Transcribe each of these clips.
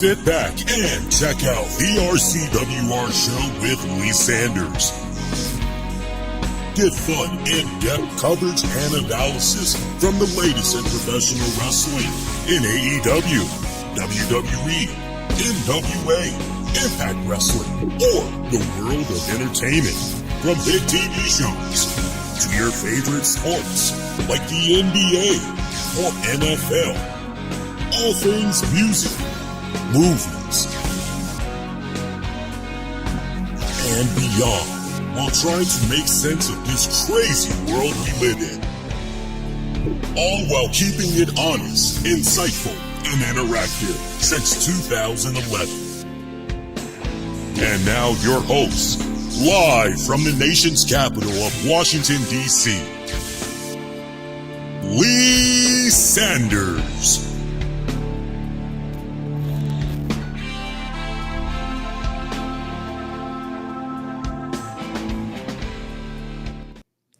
Sit back and check out the RCWR Show with Lee Sanders. Get fun, in-depth coverage and analysis from the latest in professional wrestling in AEW, WWE, NWA, Impact Wrestling, or the world of entertainment. From big TV shows to your favorite sports like the NBA or NFL. All things music, movies, and beyond, while trying to make sense of this crazy world we live in. All while keeping it honest, insightful, and interactive since 2011. And now your host, live from the nation's capital of Washington, D.C., Lee Sanders.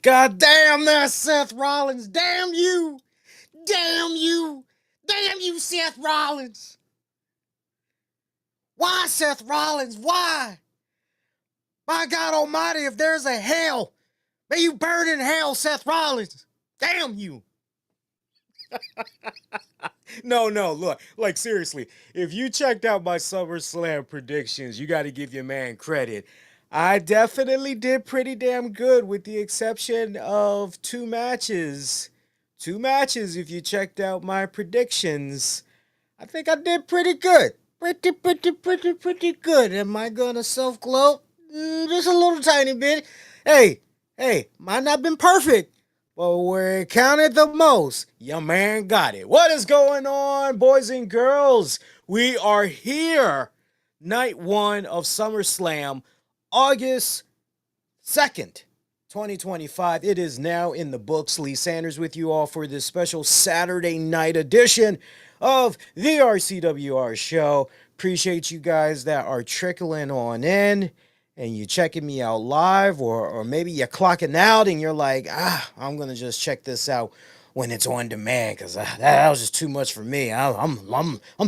God damn that Seth Rollins. Damn you. Damn you. Damn you, Seth Rollins. Why, Seth Rollins? Why? My God almighty, if there's a hell, may you burn in hell, Seth Rollins. Damn you. No, look, like seriously, if you checked out my SummerSlam predictions, you got to give your man credit. I definitely did pretty damn good with the exception of two matches. Two matches, if you checked out my predictions. I think I did pretty good. Pretty good. Am I going to self-gloat? Just a little tiny bit. Hey, might not have been perfect, but where it counted the most, your man got it. What is going on, boys and girls? We are here. Night one of SummerSlam. August 2nd, 2025. It is now in the books. Lee Sanders with you all for this special Saturday night edition of the RCWR Show. Appreciate you guys that are trickling on in and you checking me out live, or maybe you're clocking out and you're like, I'm going to just check this out when it's on demand because that was just too much for me. I'm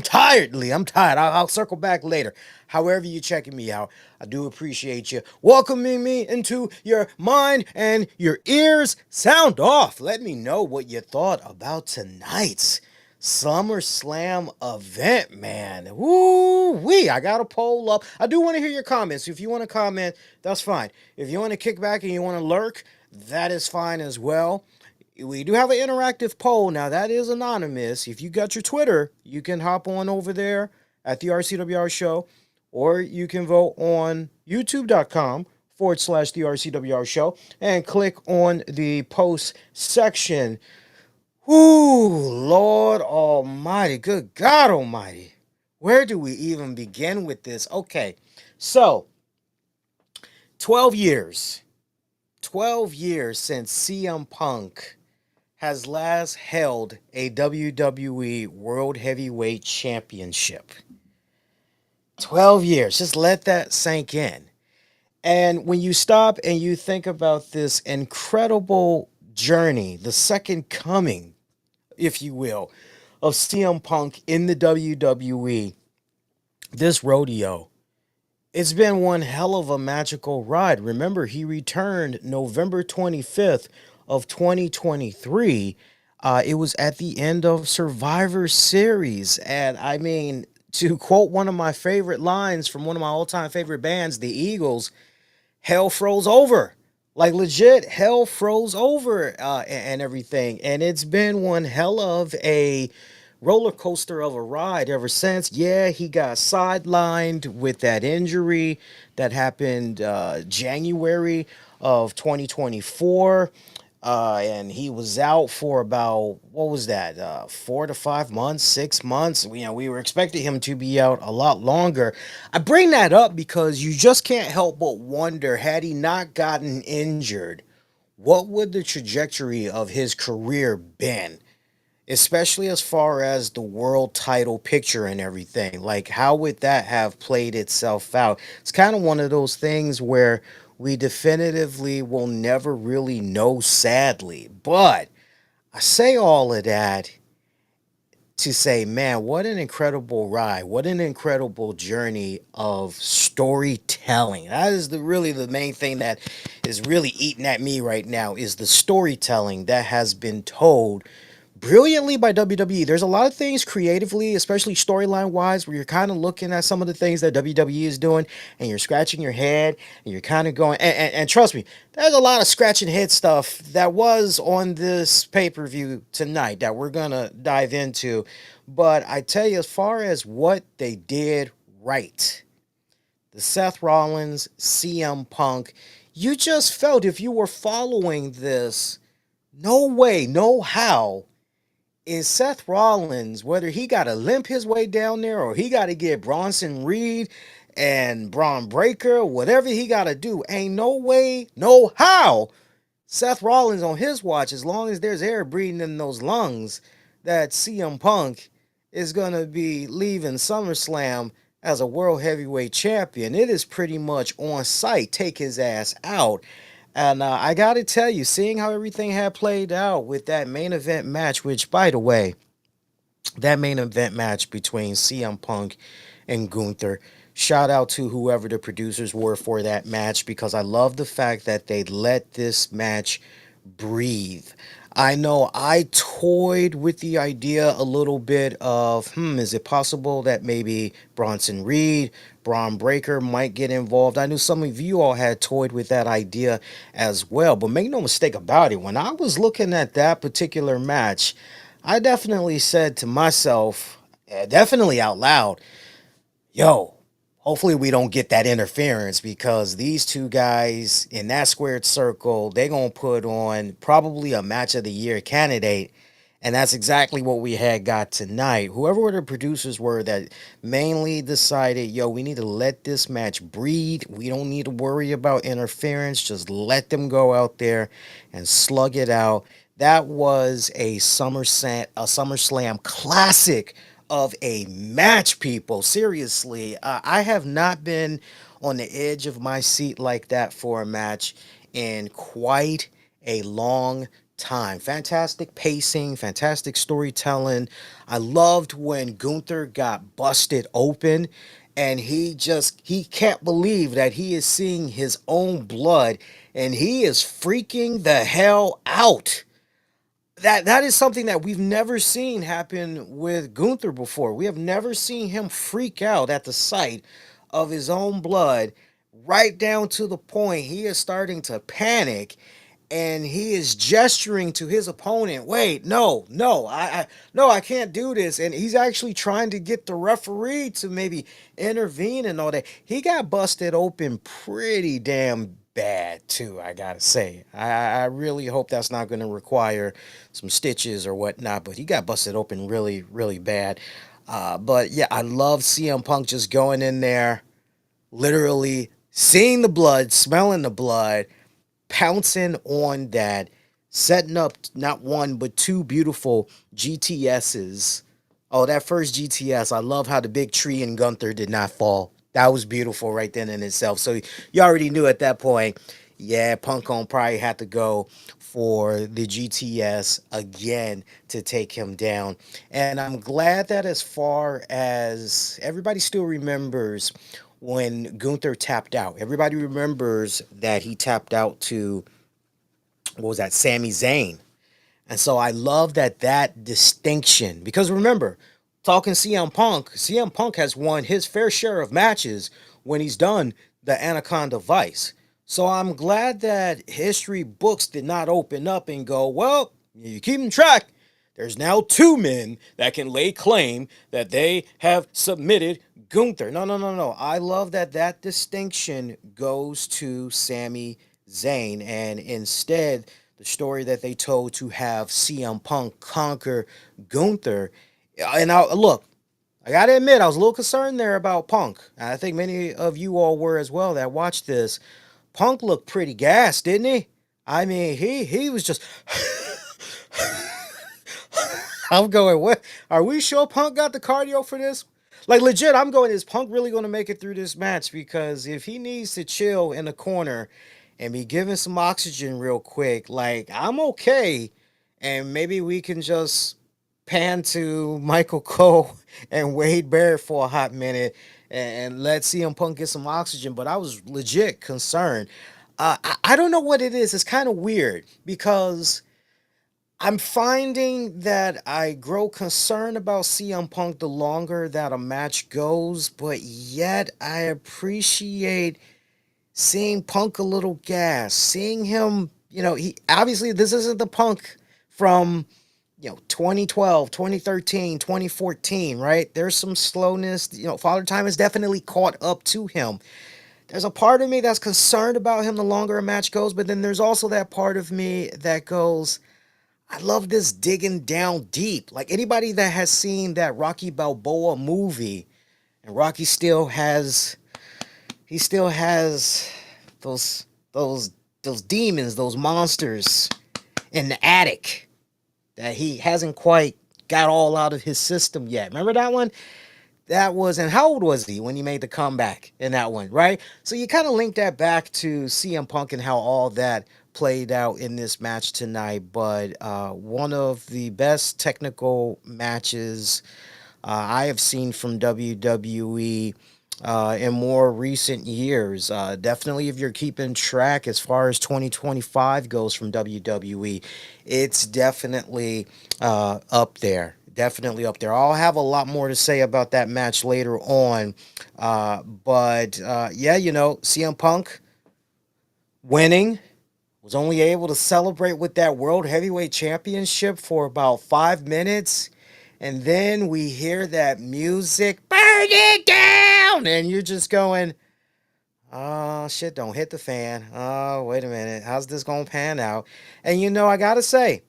tired, Lee. I'm tired. I'll circle back later. However you checking me out, I do appreciate you welcoming me into your mind and your ears. Sound off. Let me know what you thought about tonight's SummerSlam event, man. Woo-wee. I got a poll up. I do want to hear your comments. If you want to comment, that's fine. If you want to kick back and you want to lurk, that is fine as well. We do have an interactive poll. Now, that is anonymous. If you got your Twitter, you can hop on over there at the RCWR Show, or you can vote on youtube.com/the RCWR Show and click on the post section. Ooh, Lord Almighty, good God Almighty. Where do we even begin with this? Okay, so 12 years since CM Punk has last held a WWE World Heavyweight Championship. 12 years. Just let that sink in. And when you stop and you think about this incredible journey, the second coming, if you will, of CM Punk in the WWE, this rodeo, it's been one hell of a magical ride. Remember, he returned November 25th of 2023. It was at the end of Survivor Series. And I mean, to quote one of my favorite lines from one of my all-time favorite bands, the Eagles, hell froze over. Like legit, hell froze over and everything. And it's been one hell of a roller coaster of a ride ever since. Yeah, he got sidelined with that injury that happened January of 2024. And he was out for about, 4 to 5 months, 6 months. We were expecting him to be out a lot longer. I bring that up because you just can't help but wonder, had he not gotten injured, what would the trajectory of his career been? Especially as far as the world title picture and everything. Like, how would that have played itself out? It's kind of one of those things where we definitively will never really know, sadly. But I say all of that to say, man, what an incredible ride. What an incredible journey of storytelling. That is really the main thing that is really eating at me right now is the storytelling that has been told brilliantly by WWE. There's a lot of things creatively, especially storyline wise, where you're kind of looking at some of the things that WWE is doing and you're scratching your head and you're kind of going, and trust me, there's a lot of scratching head stuff that was on this pay-per-view tonight that we're going to dive into. But I tell you, as far as what they did right, the Seth Rollins, CM Punk, you just felt if you were following this, no way, no how is Seth Rollins, whether he got to limp his way down there or he got to get Bronson Reed and Braun Breaker, whatever he got to do, ain't no way, no how Seth Rollins on his watch, as long as there's air breathing in those lungs, that CM Punk is going to be leaving SummerSlam as a World Heavyweight Champion. It is pretty much on site. Take his ass out. And I got to tell you, seeing how everything had played out with that main event match, which, by the way, that main event match between CM Punk and Gunther, shout out to whoever the producers were for that match, because I love the fact that they let this match breathe. I know I toyed with the idea a little bit of, is it possible that maybe Bronson Reed, Braun Breaker might get involved? I knew some of you all had toyed with that idea as well, but make no mistake about it, when I was looking at that particular match, I definitely said to myself, definitely out loud, yo, hopefully we don't get that interference, because these two guys in that squared circle, they're going to put on probably a match of the year candidate. And that's exactly what we had got tonight. Whoever the producers were that mainly decided, yo, we need to let this match breathe. We don't need to worry about interference. Just let them go out there and slug it out. That was a SummerSlam classic of a match, people. Seriously, I have not been on the edge of my seat like that for a match in quite a long time. Fantastic pacing, fantastic storytelling. I loved when Gunther got busted open and he can't believe that he is seeing his own blood and he is freaking the hell out. That is something that we've never seen happen with Gunther before. We have never seen him freak out at the sight of his own blood, right down to the point he is starting to panic and he is gesturing to his opponent, wait, no, I can't do this. And he's actually trying to get the referee to maybe intervene and all that. He got busted open pretty damn bad too, I gotta say. I really hope that's not going to require some stitches or whatnot, but he got busted open really, really bad. But yeah, I love CM Punk just going in there, literally seeing the blood, smelling the blood, pouncing on that, setting up not one but two beautiful GTSs. Oh, that first GTS, I love how the big tree in Gunther did not fall. That was beautiful right then in itself. So you already knew at that point, yeah, Punk on probably had to go for the GTS again to take him down. And I'm glad that as far as everybody still remembers when Gunther tapped out, everybody remembers that he tapped out to, what was that, Sami Zayn. And so I love that distinction, because remember, talking CM Punk has won his fair share of matches when he's done the Anaconda Vice. So I'm glad that history books did not open up and go, well, you keep track. There's now two men that can lay claim that they have submitted Gunther. No. I love that distinction goes to Sami Zayn. And instead, the story that they told to have CM Punk conquer Gunther. And look, I got to admit, I was a little concerned there about Punk. I think many of you all were as well that watched this. Punk looked pretty gassed, didn't he? I mean, he was just... I'm going, what? Are we sure Punk got the cardio for this? Like, legit, I'm going, is Punk really going to make it through this match? Because if he needs to chill in the corner and be given some oxygen real quick, like, I'm okay. And maybe we can just pan to Michael Cole and Wade Barrett for a hot minute and let CM Punk get some oxygen, but I was legit concerned. I don't know what it is. It's kind of weird because I'm finding that I grow concerned about CM Punk the longer that a match goes, but yet I appreciate seeing Punk a little gas, seeing him, he obviously this isn't the Punk from 2012, 2013, 2014, right? There's some slowness, Father Time has definitely caught up to him. There's a part of me that's concerned about him the longer a match goes, but then there's also that part of me that goes, I love this digging down deep. Like anybody that has seen that Rocky Balboa movie, and Rocky still has those demons, those monsters in the attic that he hasn't quite got all out of his system yet. Remember that one? That was, and how old was he when he made the comeback in that one, right? So you kind of link that back to CM Punk and how all that played out in this match tonight. But one of the best technical matches I have seen from WWE in more recent years. Definitely, if you're keeping track as far as 2025 goes from WWE, it's definitely up there. Definitely up there. I'll have a lot more to say about that match later on. But yeah, CM Punk winning, was only able to celebrate with that World Heavyweight Championship for about 5 minutes. And then we hear that music, burn it down! And you're just going, oh, shit, don't hit the fan. Oh, wait a minute. How's this going to pan out? And I got to say,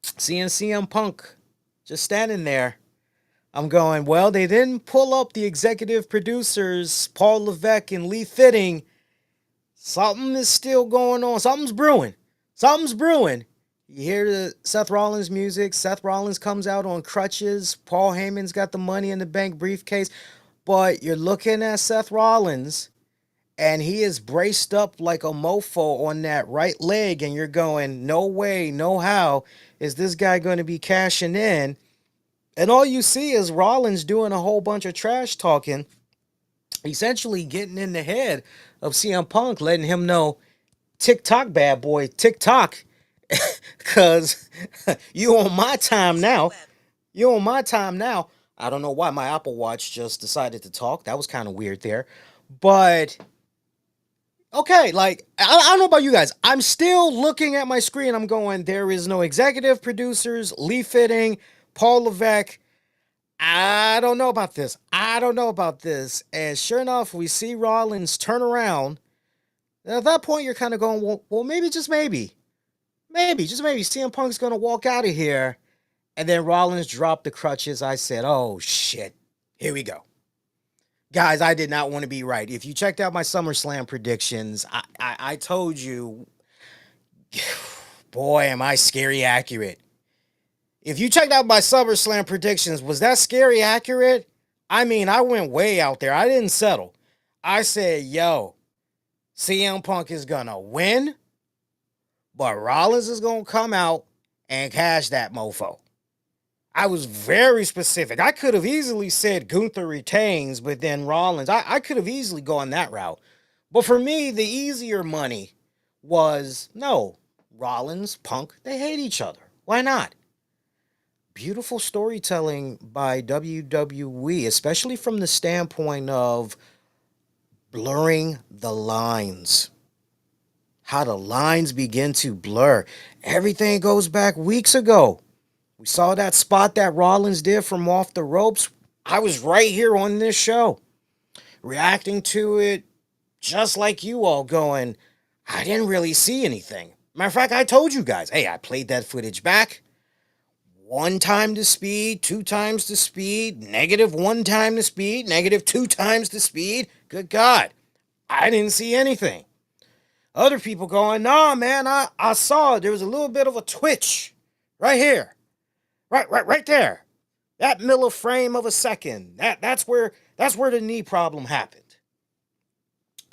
seeing CM Punk just standing there, I'm going, well, they didn't pull up the executive producers, Paul Levesque and Lee Fitting. Something is still going on. Something's brewing. Something's brewing. You hear the Seth Rollins music. Seth Rollins comes out on crutches. Paul Heyman's got the Money in the Bank briefcase. But you're looking at Seth Rollins, and he is braced up like a mofo on that right leg, and you're going, no way, no how is this guy going to be cashing in. And all you see is Rollins doing a whole bunch of trash talking, essentially getting in the head of CM Punk, letting him know, TikTok, bad boy, TikTok, because you on my time now. You on my time now. I don't know why my Apple Watch just decided to talk. That was kind of weird there. But, okay, like, I don't know about you guys. I'm still looking at my screen. I'm going, there is no executive producers, Lee Fitting, Paul Levesque. I don't know about this. I don't know about this. And sure enough, we see Rollins turn around. And at that point, you're kind of going, well, maybe, just maybe. Maybe, just maybe, CM Punk's going to walk out of here. And then Rollins dropped the crutches. I said, oh, shit. Here we go. Guys, I did not want to be right. If you checked out my SummerSlam predictions, I told you, boy, am I scary accurate. If you checked out my SummerSlam predictions, was that scary accurate? I mean, I went way out there. I didn't settle. I said, yo, CM Punk is going to win, but Rollins is going to come out and cash that mofo. I was very specific. I could have easily said Gunther retains, but then Rollins. I could have easily gone that route. But for me, the easier money was, no, Rollins, Punk, they hate each other. Why not? Beautiful storytelling by WWE, especially from the standpoint of blurring the lines. How the lines begin to blur. Everything goes back weeks ago. We saw that spot that Rollins did from off the ropes. I was right here on this show, reacting to it just like you all, going, I didn't really see anything. Matter of fact, I told you guys, hey, I played that footage back. 1 time the speed, 2 times the speed, -1 time the speed, -2 times the speed. Good God, I didn't see anything. Other people going, nah, man, I saw it. There was a little bit of a twitch right here. Right there. That milliframe of a second. That's where the knee problem happened.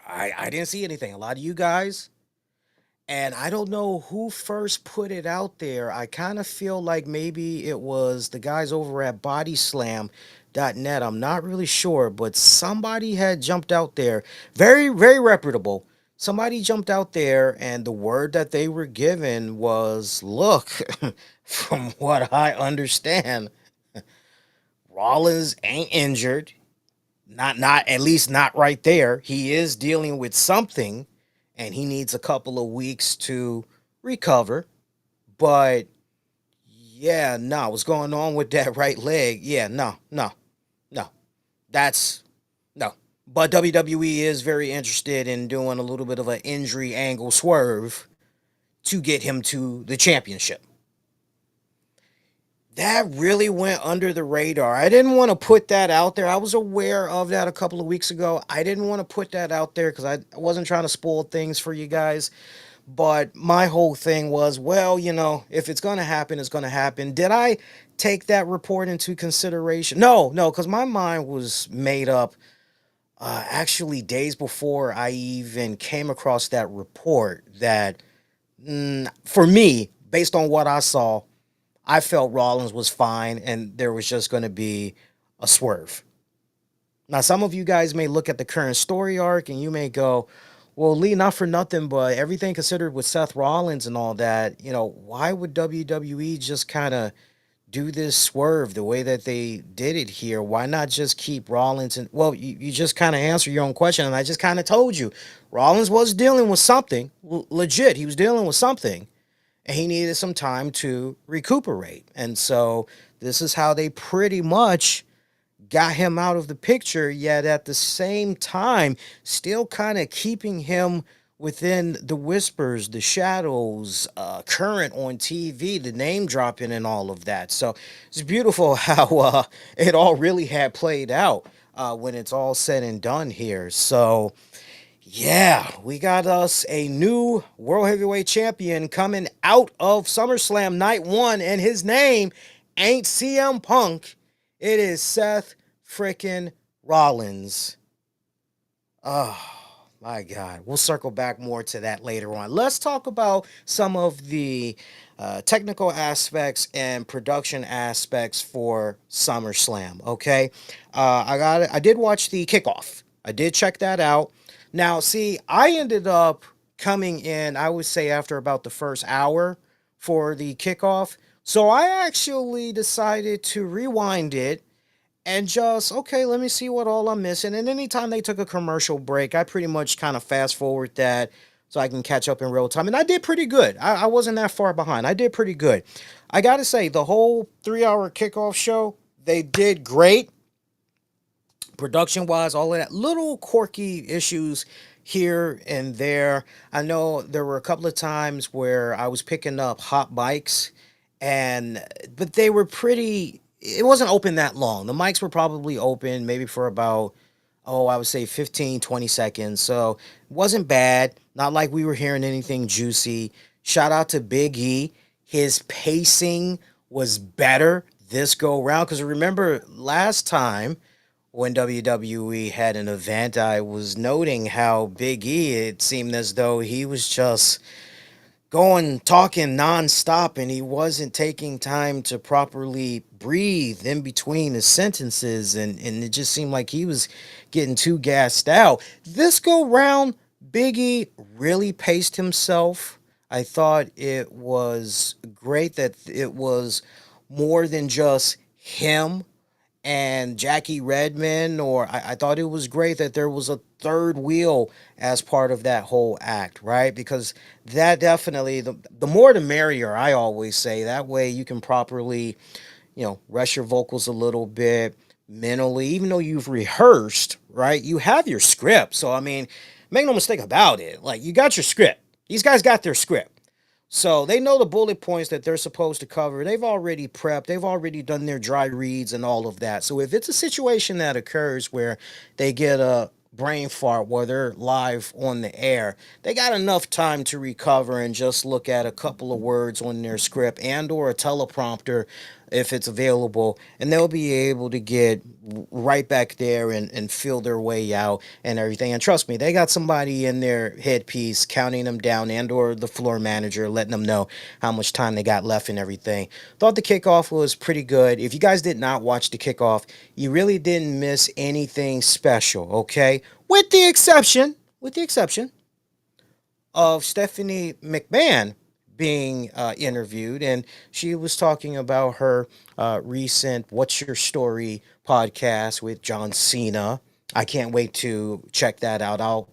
I didn't see anything. A lot of you guys, And I don't know who first put it out there. I kind of feel like maybe it was the guys over at bodyslam.net. I'm not really sure, but somebody had jumped out there. Very, very reputable. Somebody jumped out there, and the word that they were given was, look, from what I understand, Rollins ain't injured. Not at least not right there. He is dealing with something and he needs a couple of weeks to recover. But yeah, no, what's going on with that right leg? Yeah, no. That's no. But WWE is very interested in doing a little bit of an injury angle swerve to get him to the championship. That really went under the radar. I didn't want to put that out there. I was aware of that a couple of weeks ago. I didn't want to put that out there because I wasn't trying to spoil things for you guys. But my whole thing was, well, if it's going to happen, it's going to happen. Did I take that report into consideration? No, because my mind was made up actually days before I even came across that report that, for me, based on what I saw, I felt Rollins was fine and there was just going to be a swerve. Now, some of you guys may look at the current story arc and you may go, well, Lee, not for nothing, but everything considered with Seth Rollins and all that, why would WWE just kind of do this swerve the way that they did it here? Why not just keep Rollins? And well, you just kind of answer your own question. And I just kind of told you, Rollins was dealing with something. Legit, he was dealing with something. And he needed some time to recuperate. And so this is how they pretty much got him out of the picture, yet at the same time, still kind of keeping him within the whispers, the shadows, current on TV, the name dropping and all of that. So it's beautiful how it all really had played out when it's all said and done here. So yeah, we got us a new World Heavyweight Champion coming out of SummerSlam Night 1, and his name ain't CM Punk. It is Seth frickin' Rollins. Oh, my God. We'll circle back more to that later on. Let's talk about some of the technical aspects and production aspects for SummerSlam, okay? I did watch the kickoff. I did check that out. Now, see, I ended up coming in, I would say, after about the first hour for the kickoff. So I actually decided to rewind it and just, okay, let me see what all I'm missing. And anytime they took a commercial break, I pretty much kind of fast forward that so I can catch up in real time. And I did pretty good. I wasn't that far behind. I did pretty good. I got to say, the whole 3-hour kickoff show, they did great. Production wise, all of that, little quirky issues here and there. I know there were a couple of times where I was picking up hot mics, but they were it wasn't open that long. The mics were probably open maybe for about, I would say 15, 20 seconds. So it wasn't bad. Not like we were hearing anything juicy. Shout out to Big E. His pacing was better this go round. Because remember last time, when WWE had an event, I was noting how Big E, it seemed as though he was just talking nonstop, and he wasn't taking time to properly breathe in between his sentences, and it just seemed like he was getting too gassed out. This go round, Big E really paced himself. I thought it was great that it was more than just him and Jackie Redmond, or I thought it was great that there was a third wheel as part of that whole act, right? Because that definitely, the more the merrier, I always say. That way you can properly, rest your vocals a little bit mentally, even though you've rehearsed, right? You have your script. So, I mean, make no mistake about it. Like, you got your script. These guys got their script. So they know the bullet points that they're supposed to cover. They've already prepped. They've already done their dry reads and all of that. So if it's a situation that occurs where they get a brain fart where they're live on the air, they got enough time to recover and just look at a couple of words on their script and or a teleprompter if it's available, and they'll be able to get right back there and feel their way out and everything. And trust me, they got somebody in their headpiece counting them down, and or the floor manager letting them know how much time they got left and everything. Thought the kickoff was pretty good. If you guys did not watch the kickoff, you really didn't miss anything special, okay? With the exception of Stephanie McMahon being interviewed, and she was talking about her recent "What's Your Story" podcast with John Cena. I can't wait to check that out. I'll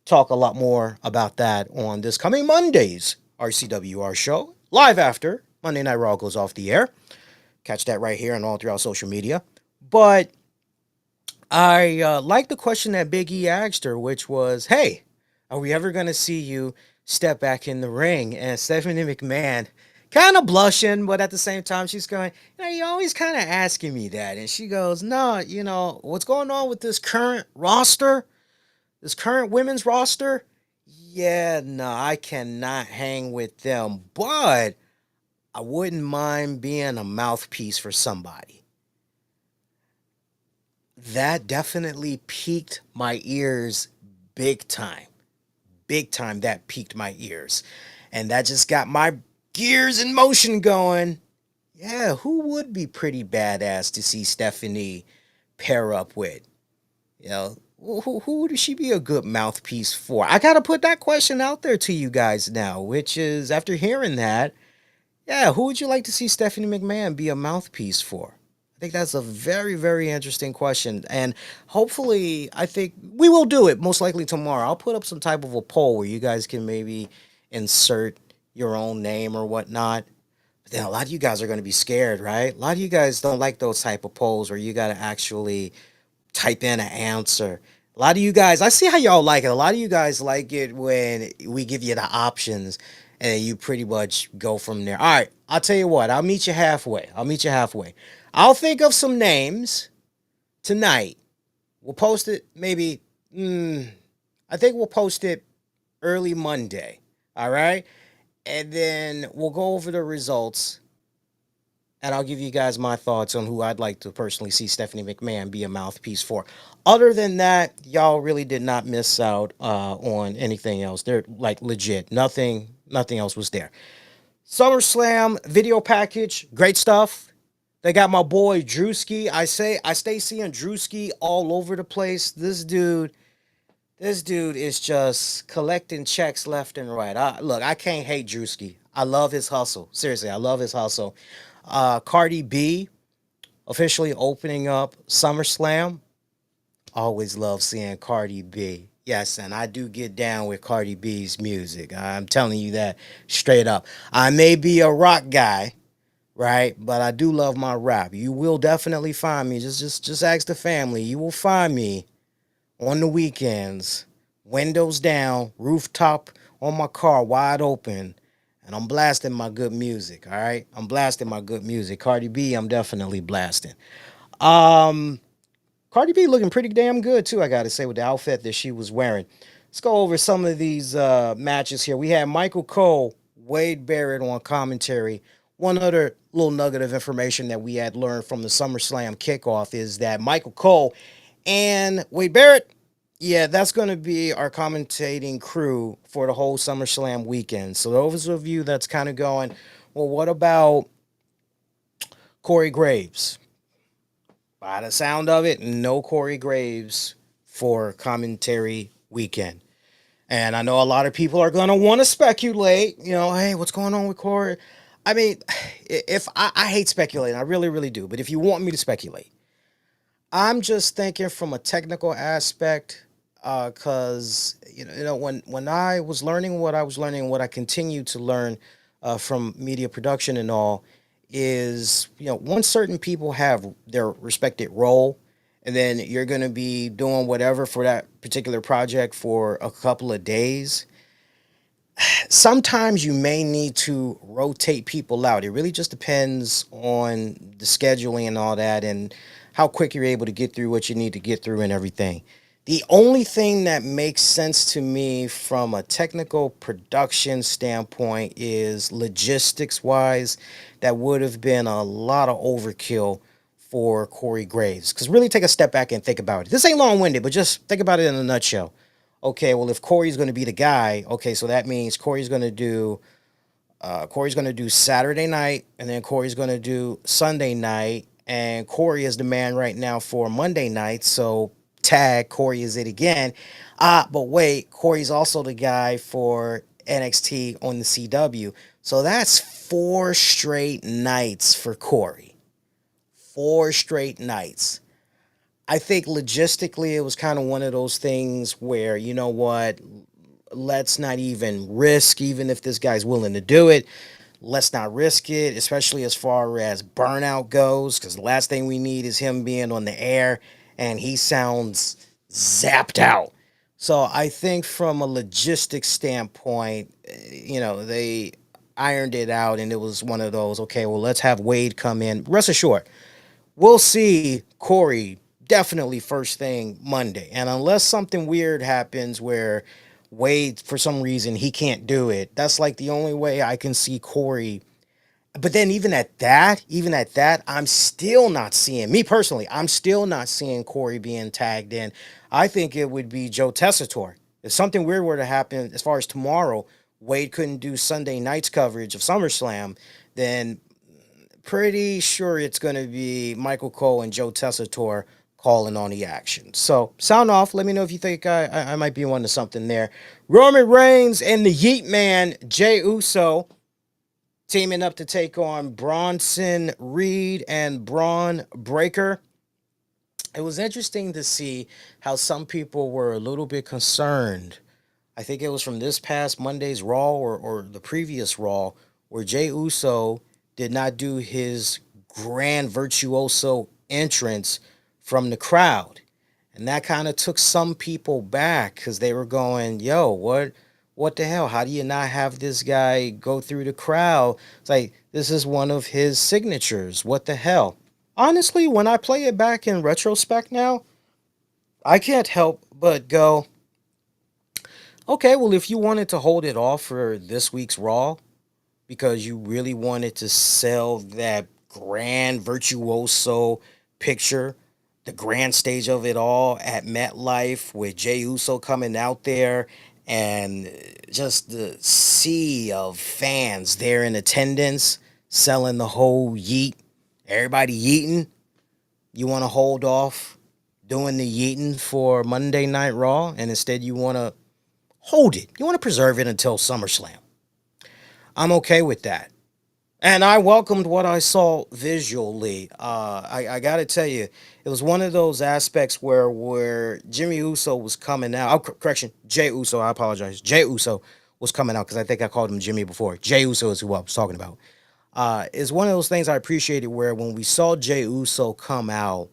talk a lot more about that on this coming Monday's RCWR show, live after Monday Night Raw goes off the air. Catch that right here and all throughout social media. But I like the question that Big E asked her, which was, "Hey, are we ever going to see you step back in the ring?" And Stephanie McMahon kind of blushing, but at the same time, she's going, "You're always kind of asking me that." And she goes, "No, what's going on with this current roster, this current women's roster? Yeah, no, I cannot hang with them, but I wouldn't mind being a mouthpiece for somebody." That definitely piqued my ears big time. Big time, that piqued my ears. And that just got my gears in motion going. Yeah, who would be pretty badass to see Stephanie pair up with? Who would she be a good mouthpiece for? I got to put that question out there to you guys now, which is, after hearing that, yeah, who would you like to see Stephanie McMahon be a mouthpiece for? I think that's a very, very interesting question. And hopefully, I think we will do it most likely tomorrow. I'll put up some type of a poll where you guys can maybe insert your own name or whatnot. But then a lot of you guys are going to be scared, right? A lot of you guys don't like those type of polls where you got to actually type in an answer. A lot of you guys, I see how y'all like it. A lot of you guys like it when we give you the options and you pretty much go from there. All right, I'll tell you what, I'll meet you halfway. I'll think of some names tonight. We'll post it maybe, I think we'll post it early Monday. All right. And then we'll go over the results and I'll give you guys my thoughts on who I'd like to personally see Stephanie McMahon be a mouthpiece for. Other than that, y'all really did not miss out on anything else. They're like legit. Nothing else was there. SummerSlam video package, great stuff. They got my boy Drewski. I stay seeing Drewski all over the place. This dude is just collecting checks left and right. Look, I can't hate Drewski. I love his hustle. Seriously, I love his hustle. Cardi B officially opening up SummerSlam. Always love seeing Cardi B. Yes, and I do get down with Cardi B's music. I'm telling you that straight up. I may be a rock guy, right? But I do love my rap. You will definitely find me. Just ask the family. You will find me on the weekends, windows down, rooftop on my car wide open, and I'm blasting my good music, all right? I'm blasting my good music. Cardi B, I'm definitely blasting. Um, Cardi B looking pretty damn good too, I gotta say, with the outfit that she was wearing. Let's go over some of these matches here. We had Michael Cole, Wade Barrett on commentary. One other little nugget of information that we had learned from the SummerSlam kickoff is that Michael Cole and Wade Barrett, yeah, that's going to be our commentating crew for the whole SummerSlam weekend. So those of you that's kind of going, well, what about Corey Graves? By the sound of it, no Corey Graves for commentary weekend. And I know a lot of people are going to want to speculate, hey, what's going on with Corey? I mean, if I hate speculating, I really, really do. But if you want me to speculate, I'm just thinking from a technical aspect, because when I was learning what I was learning, what I continue to learn from media production and all, is once certain people have their respected role, and then you're going to be doing whatever for that particular project for a couple of days. Sometimes you may need to rotate people out. It really just depends on the scheduling and all that, and how quick you're able to get through what you need to get through and everything. The only thing that makes sense to me from a technical production standpoint is logistics wise, that would have been a lot of overkill for Corey Graves. Because really take a step back and think about it. This ain't long winded, but just think about it in a nutshell. Okay, well, if Corey's going to be the guy, okay, so that means Corey's going to do Saturday night, and then Corey's going to do Sunday night, and Corey is the man right now for Monday night. So tag Corey is it again. But wait, Corey's also the guy for NXT on the CW. So that's 4 straight nights for Corey. 4 straight nights. I think logistically it was kind of one of those things where, you know what, let's not even risk, even if this guy's willing to do it. Let's not risk it, especially as far as burnout goes, because the last thing we need is him being on the air and he sounds zapped out. So I think from a logistics standpoint, they ironed it out and it was one of those, okay, well, let's have Wade come in. Rest assured, we'll see Corey definitely first thing Monday. And unless something weird happens where Wade, for some reason, he can't do it, that's like the only way I can see Corey. But then even at that, I'm still not seeing, me personally, I'm still not seeing Corey being tagged in. I think it would be Joe Tessitore. If something weird were to happen as far as tomorrow, Wade couldn't do Sunday night's coverage of SummerSlam, then pretty sure it's going to be Michael Cole and Joe Tessitore calling on the action. So sound off. Let me know if you think I might be onto something there. Roman Reigns and the Yeet Man, Jey Uso, teaming up to take on Bronson Reed and Braun Breaker. It was interesting to see how some people were a little bit concerned. I think it was from this past Monday's Raw or the previous Raw, where Jey Uso did not do his grand virtuoso entrance from the crowd. And that kind of took some people back because they were going, yo, what the hell? How do you not have this guy go through the crowd? It's like, this is one of his signatures. What the hell? Honestly, when I play it back in retrospect now, I can't help but go, okay, well, if you wanted to hold it off for this week's Raw because you really wanted to sell that grand virtuoso picture, the grand stage of it all at MetLife with Jey Uso coming out there and just the sea of fans there in attendance selling the whole yeet, everybody yeeting. You want to hold off doing the yeeting for Monday Night Raw, and instead you want to hold it. You want to preserve it until SummerSlam. I'm okay with that. And I welcomed what I saw visually. I got to tell you, it was one of those aspects where Jimmy Uso was coming out. Oh, correction, Jey Uso. I apologize. Jey Uso was coming out because I think I called him Jimmy before. Jey Uso is who I was talking about. It's one of those things I appreciated where when we saw Jey Uso come out,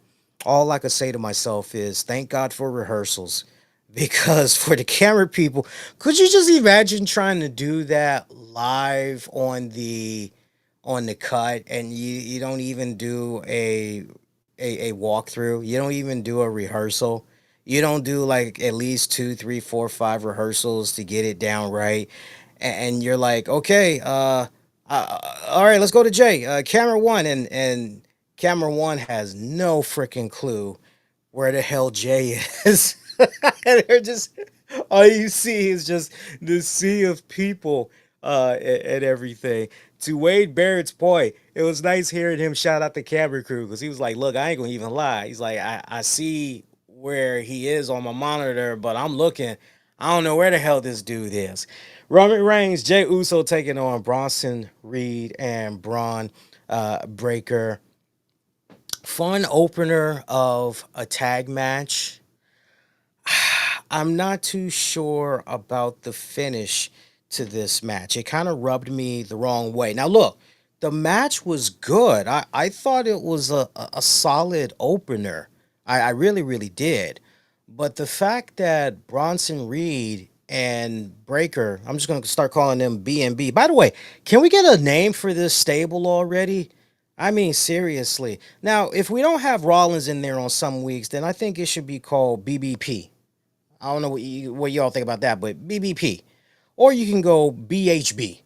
all I could say to myself is, thank God for rehearsals. Because for the camera people, could you just imagine trying to do that live on the cut, and you don't even do a walkthrough, you don't even do a rehearsal, you don't do like at least 2, 3, 4, 5 rehearsals to get it down right, and you're like, okay, all right, let's go to Jay, camera one, and camera one has no freaking clue where the hell Jay is. And they're just, all you see is just the sea of people and everything. To Wade Barrett's point, it was nice hearing him shout out the camera crew because he was like, look, I ain't gonna even lie. He's like, I see where he is on my monitor, but I'm looking. I don't know where the hell this dude is. Roman Reigns, Jey Uso taking on Bronson Reed and Braun Breaker. Fun opener of a tag match. I'm not too sure about the finish to this match. It kind of rubbed me the wrong way. Now, look, the match was good. I thought it was a solid opener. I really, really did. But the fact that Bronson Reed and Breaker, I'm just going to start calling them B&B. By the way, can we get a name for this stable already? I mean, seriously. Now, if we don't have Rollins in there on some weeks, then I think it should be called BBP. I don't know what y'all think about that, but BBP. Or you can go BHB.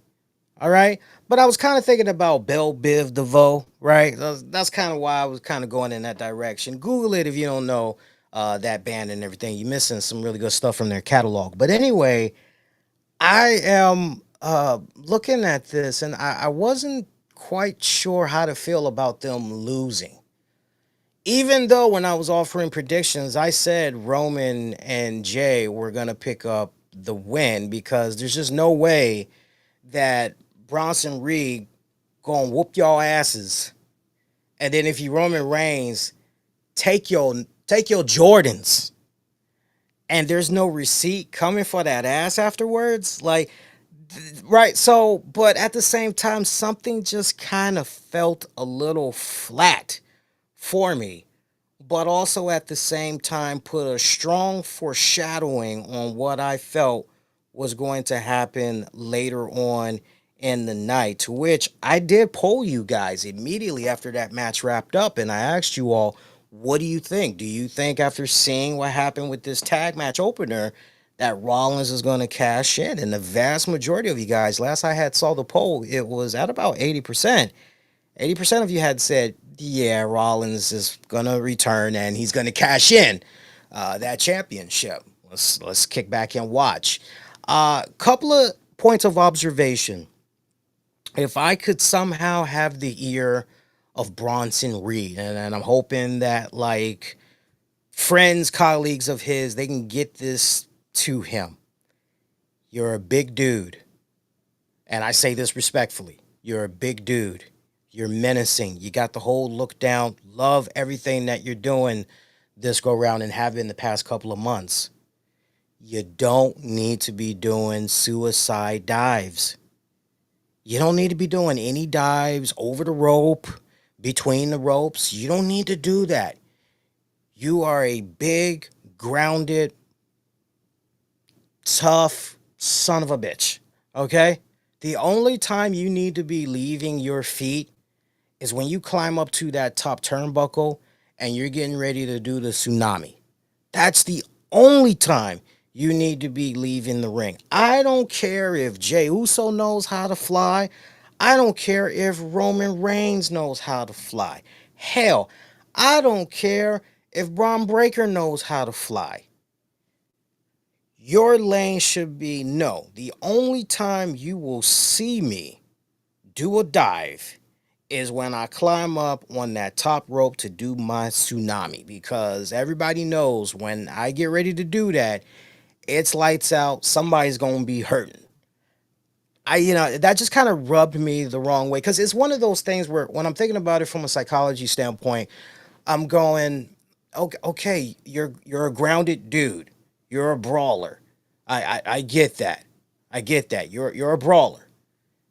All right. But I was kind of thinking about Belle Biv DeVoe, right? That's kind of why I was kind of going in that direction. Google it if you don't know that band and everything. You're missing some really good stuff from their catalog. But anyway, I am looking at this and I wasn't quite sure how to feel about them losing. Even though when I was offering predictions, I said Roman and Jay were going to pick up the win because there's just no way that Bronson Reed gonna whoop y'all asses, and then if you Roman Reigns, take your Jordans, and there's no receipt coming for that ass afterwards, like, right? So, but at the same time, something just kind of felt a little flat for me, but also at the same time put a strong foreshadowing on what I felt was going to happen later on in the night. To which I did poll you guys immediately after that match wrapped up, and I asked you all, what do you think? Do you think, after seeing what happened with this tag match opener, that Rollins is going to cash in? And the vast majority of you guys, last I had saw the poll, it was at about 80%. 80% of you had said, yeah, Rollins is going to return and he's going to cash in that championship. Let's kick back and watch. Couple of points of observation. If I could somehow have the ear of Bronson Reed, and I'm hoping that, like, friends, colleagues of his, they can get this to him. You're a big dude. And I say this respectfully. You're a big dude. You're menacing. You got the whole look down. Love everything that you're doing this go round and have been the past couple of months. You don't need to be doing suicide dives. You don't need to be doing any dives over the rope, between the ropes. You don't need to do that. You are a big, grounded, tough son of a bitch. Okay? The only time you need to be leaving your feet is when you climb up to that top turnbuckle and you're getting ready to do the tsunami. That's the only time you need to be leaving the ring. I don't care if Jey Uso knows how to fly. I don't care if Roman Reigns knows how to fly. Hell, I don't care if Braun Breaker knows how to fly. Your lane should be no. The only time you will see me do a dive is when I climb up on that top rope to do my tsunami, because everybody knows when I get ready to do that, it's lights out. Somebody's going to be hurting. That just kind of rubbed me the wrong way, because it's one of those things where when I'm thinking about it from a psychology standpoint, I'm going, okay, you're a grounded dude. You're a brawler. I get that. I get that. You're a brawler.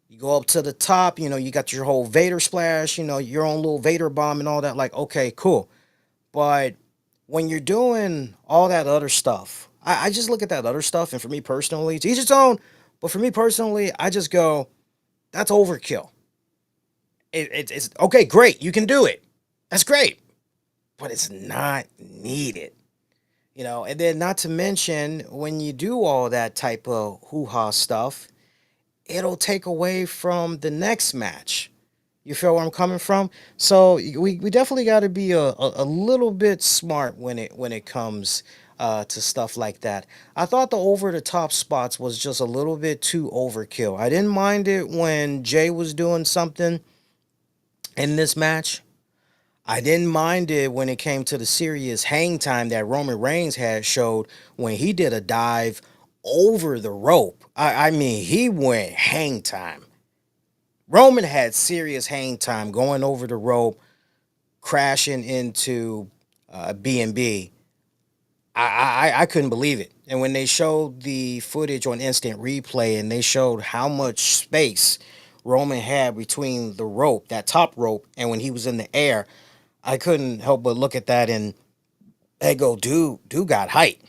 You go up to the top, you got your whole Vader splash, your own little Vader bomb and all that. Like, okay, cool. But when you're doing all that other stuff, I just look at that other stuff, and for me personally, to each its own, but for me personally, I just go, that's overkill. It's okay, great, you can do it. That's great. But it's not needed. And then not to mention, when you do all that type of hoo-ha stuff, it'll take away from the next match. You feel where I'm coming from? So we definitely got to be a little bit smart when it comes to stuff like that. I thought the over-the-top spots was just a little bit too overkill. I didn't mind it when Jay was doing something in this match. I didn't mind it when it came to the serious hang time that Roman Reigns had showed when he did a dive over the rope. I mean, he went hang time. Roman had serious hang time going over the rope, crashing into B&B. I couldn't believe it. And when they showed the footage on instant replay and they showed how much space Roman had between the rope, that top rope, and when he was in the air, I couldn't help but look at that and go, dude got height.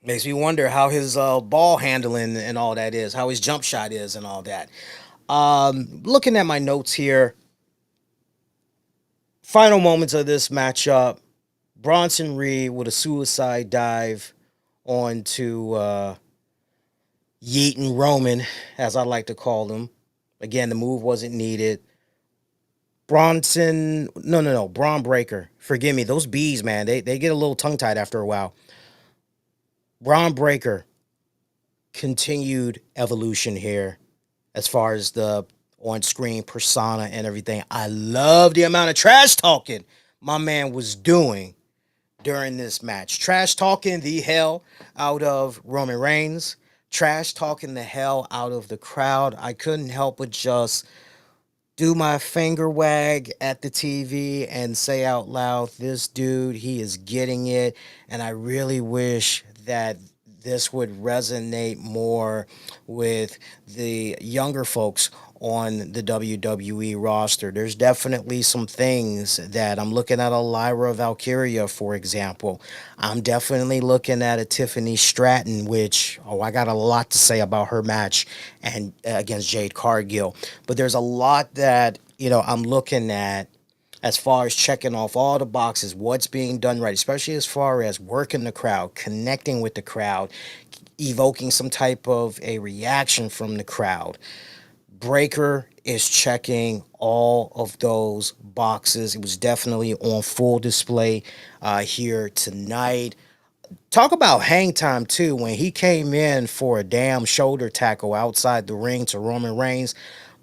Makes me wonder how his ball handling and all that is, how his jump shot is and all that. Looking at my notes here, final moments of this matchup, Bronson Reed with a suicide dive on to Yeet and Roman, as I like to call them. Again, the move wasn't needed. Bronson, no, Braun Breaker. Forgive me, those bees, man, they get a little tongue tied after a while. Braun Breaker continued evolution here as far as the on screen persona and everything. I love the amount of trash talking my man was doing during this match. Trash talking the hell out of Roman Reigns, trash talking the hell out of the crowd. I couldn't help but just do my finger wag at the TV and say out loud, this dude, he is getting it. And I really wish that this would resonate more with the younger folks on the WWE roster. There's definitely some things that I'm looking at a Lyra Valkyria, for example. I'm definitely looking at a Tiffany Stratton, which, I got a lot to say about her match and against Jade Cargill. But there's a lot that, I'm looking at as far as checking off all the boxes, what's being done right, especially as far as working the crowd, connecting with the crowd, evoking some type of a reaction from the crowd. Breaker is checking all of those boxes. It was definitely on full display here tonight. Talk about hang time, too. When he came in for a damn shoulder tackle outside the ring to Roman Reigns,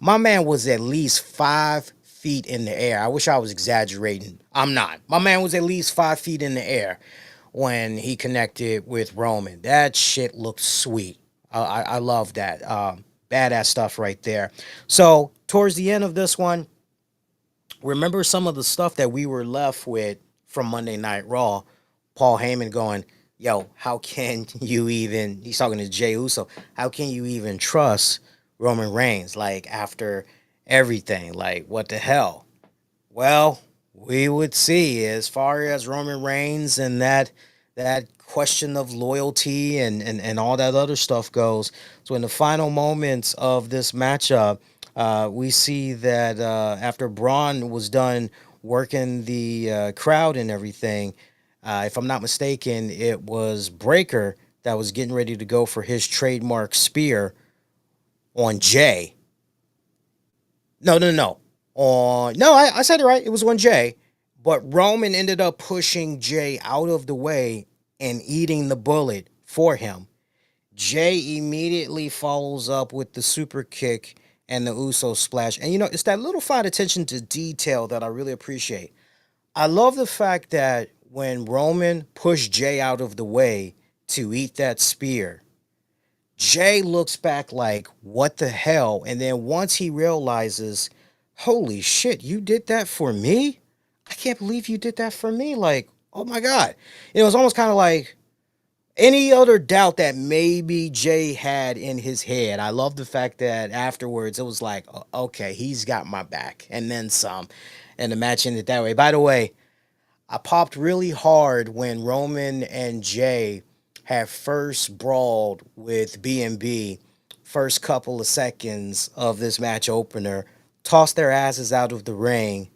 my man was at least 5 feet in the air. I wish I was exaggerating. I'm not. My man was at least 5 feet in the air when he connected with Roman. That shit looked sweet. I love that. Badass stuff right there. So, towards the end of this one, remember some of the stuff that we were left with from Monday Night Raw. Paul Heyman going, yo, how can you even, he's talking to Jey Uso, how can you even trust Roman Reigns, like, after everything? Like, what the hell? Well, we would see as far as Roman Reigns and that question of loyalty and all that other stuff goes. So in the final moments of this matchup, we see that after Bron was done working the crowd and everything, if I'm not mistaken, it was Breaker that was getting ready to go for his trademark spear on Jey. No. I said it right. It was on Jey. But Roman ended up pushing Jey out of the way and eating the bullet for him. Jey immediately follows up with the super kick and the Uso splash. And, it's that little fine attention to detail that I really appreciate. I love the fact that when Roman pushed Jey out of the way to eat that spear, Jey looks back like, what the hell? And then once he realizes, holy shit, you did that for me? I can't believe you did that for me. Like, oh my God. It was almost kind of like any other doubt that maybe Jey had in his head. I love the fact that afterwards it was like, okay, he's got my back and then some. And the match ended that way. By the way, I popped really hard when Roman and Jey had first brawled with B&B. First couple of seconds of this match opener, tossed their asses out of the ring.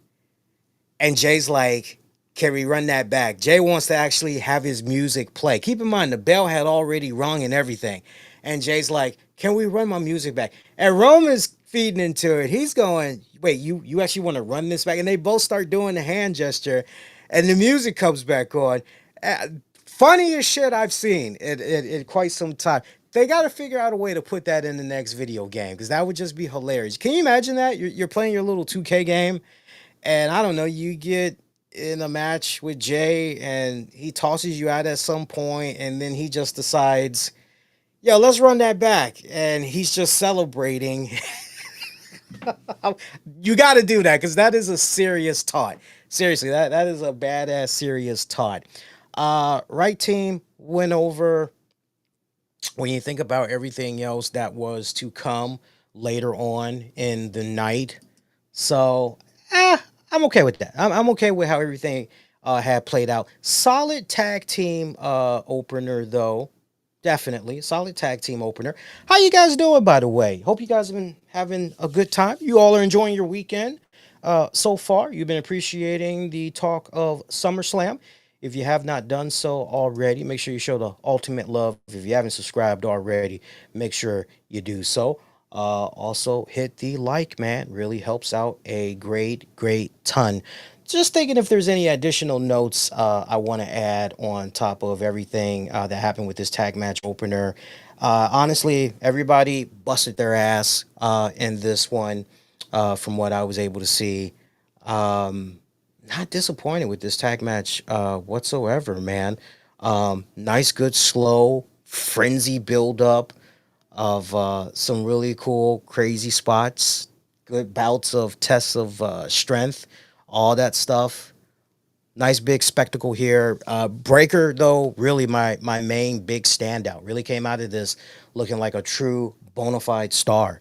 And Jay's like, can we run that back? Jey wants to actually have his music play. Keep in mind, the bell had already rung and everything. And Jay's like, can we run my music back? And Roman's feeding into it. He's going, wait, you actually want to run this back? And they both start doing the hand gesture. And the music comes back on. Funniest shit I've seen in quite some time. They got to figure out a way to put that in the next video game, because that would just be hilarious. Can you imagine that? You're playing your little 2K game, and I don't know, you get in a match with Jey, and he tosses you out at some point, and then he just decides, yo, let's run that back. And he's just celebrating. You got to do that, because that is a serious taunt. Seriously, that is a badass serious taunt. Right team went over. When you think about everything else that was to come later on in the night. So, I'm okay with that. I'm okay with how everything had played out. Solid tag team opener, though. Definitely. Solid tag team opener. How you guys doing, by the way? Hope you guys have been having a good time. You all are enjoying your weekend so far. You've been appreciating the talk of SummerSlam. If you have not done so already, make sure you show the ultimate love. If you haven't subscribed already, make sure you do so. Also, hit the like, man. Really helps out a great ton. Just thinking if there's any additional notes I want to add on top of everything that happened with this tag match opener. Honestly, everybody busted their ass in this one from what I was able to see. Not disappointed with this tag match whatsoever, man. Nice, good, slow, frenzy build up of some really cool, crazy spots, good bouts of tests of strength, all that stuff. Nice big spectacle here. Breaker, though, really my main big standout. Really came out of this looking like a true bona fide star.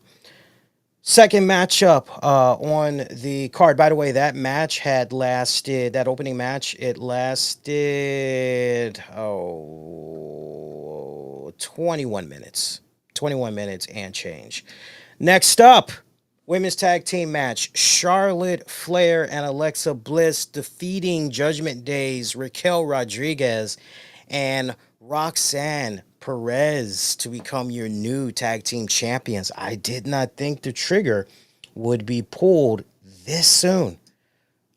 Second matchup on the card. By the way, that match had lasted, that opening match, it lasted, 21 minutes. 21 minutes and change. Next up, women's tag team match. Charlotte Flair and Alexa Bliss defeating Judgment Day's Raquel Rodriguez and Roxanne Perez to become your new tag team champions. I did not think the trigger would be pulled this soon.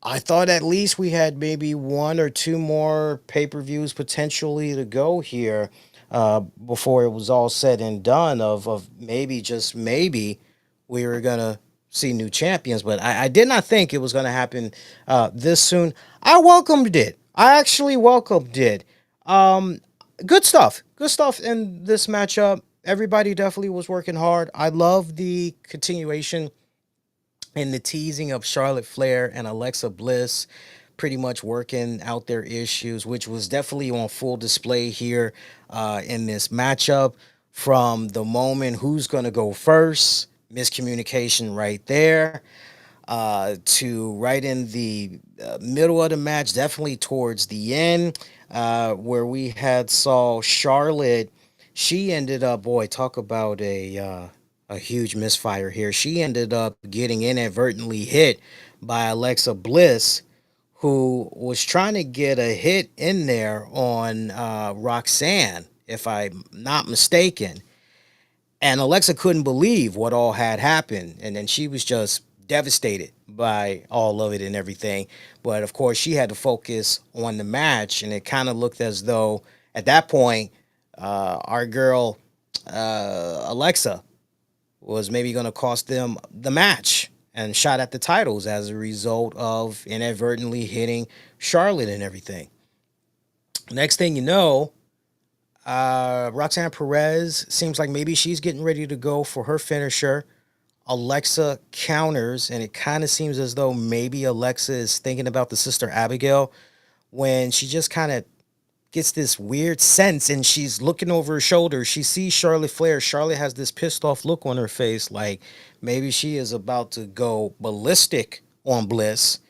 I thought at least we had maybe one or two more pay-per-views potentially to go here before it was all said and done of maybe, just maybe, we were going to see new champions. But I did not think it was going to happen this soon. I welcomed it. I actually welcomed it. Good stuff. Good stuff in this matchup. Everybody definitely was working hard. I love the continuation and the teasing of Charlotte Flair and Alexa Bliss pretty much working out their issues, which was definitely on full display here in this matchup. From the moment who's going to go first, miscommunication right there, to right in the middle of the match, definitely towards the end, where we had saw Charlotte. She ended up, boy, talk about a huge misfire here. She ended up getting inadvertently hit by Alexa Bliss, who was trying to get a hit in there on Roxanne, if I'm not mistaken. And Alexa couldn't believe what all had happened. And then she was just devastated by all of it and everything. But of course, she had to focus on the match. And it kind of looked as though at that point, our girl, Alexa, was maybe going to cost them the match and shot at the titles as a result of inadvertently hitting Charlotte and everything. Next thing you know, Roxanne Perez seems like maybe she's getting ready to go for her finisher. Alexa counters, and it kind of seems as though maybe Alexa is thinking about the sister Abigail when she just kind of gets this weird sense and she's looking over her shoulder. She sees Charlotte Flair. Charlotte has this pissed off look on her face, like maybe she is about to go ballistic on Bliss.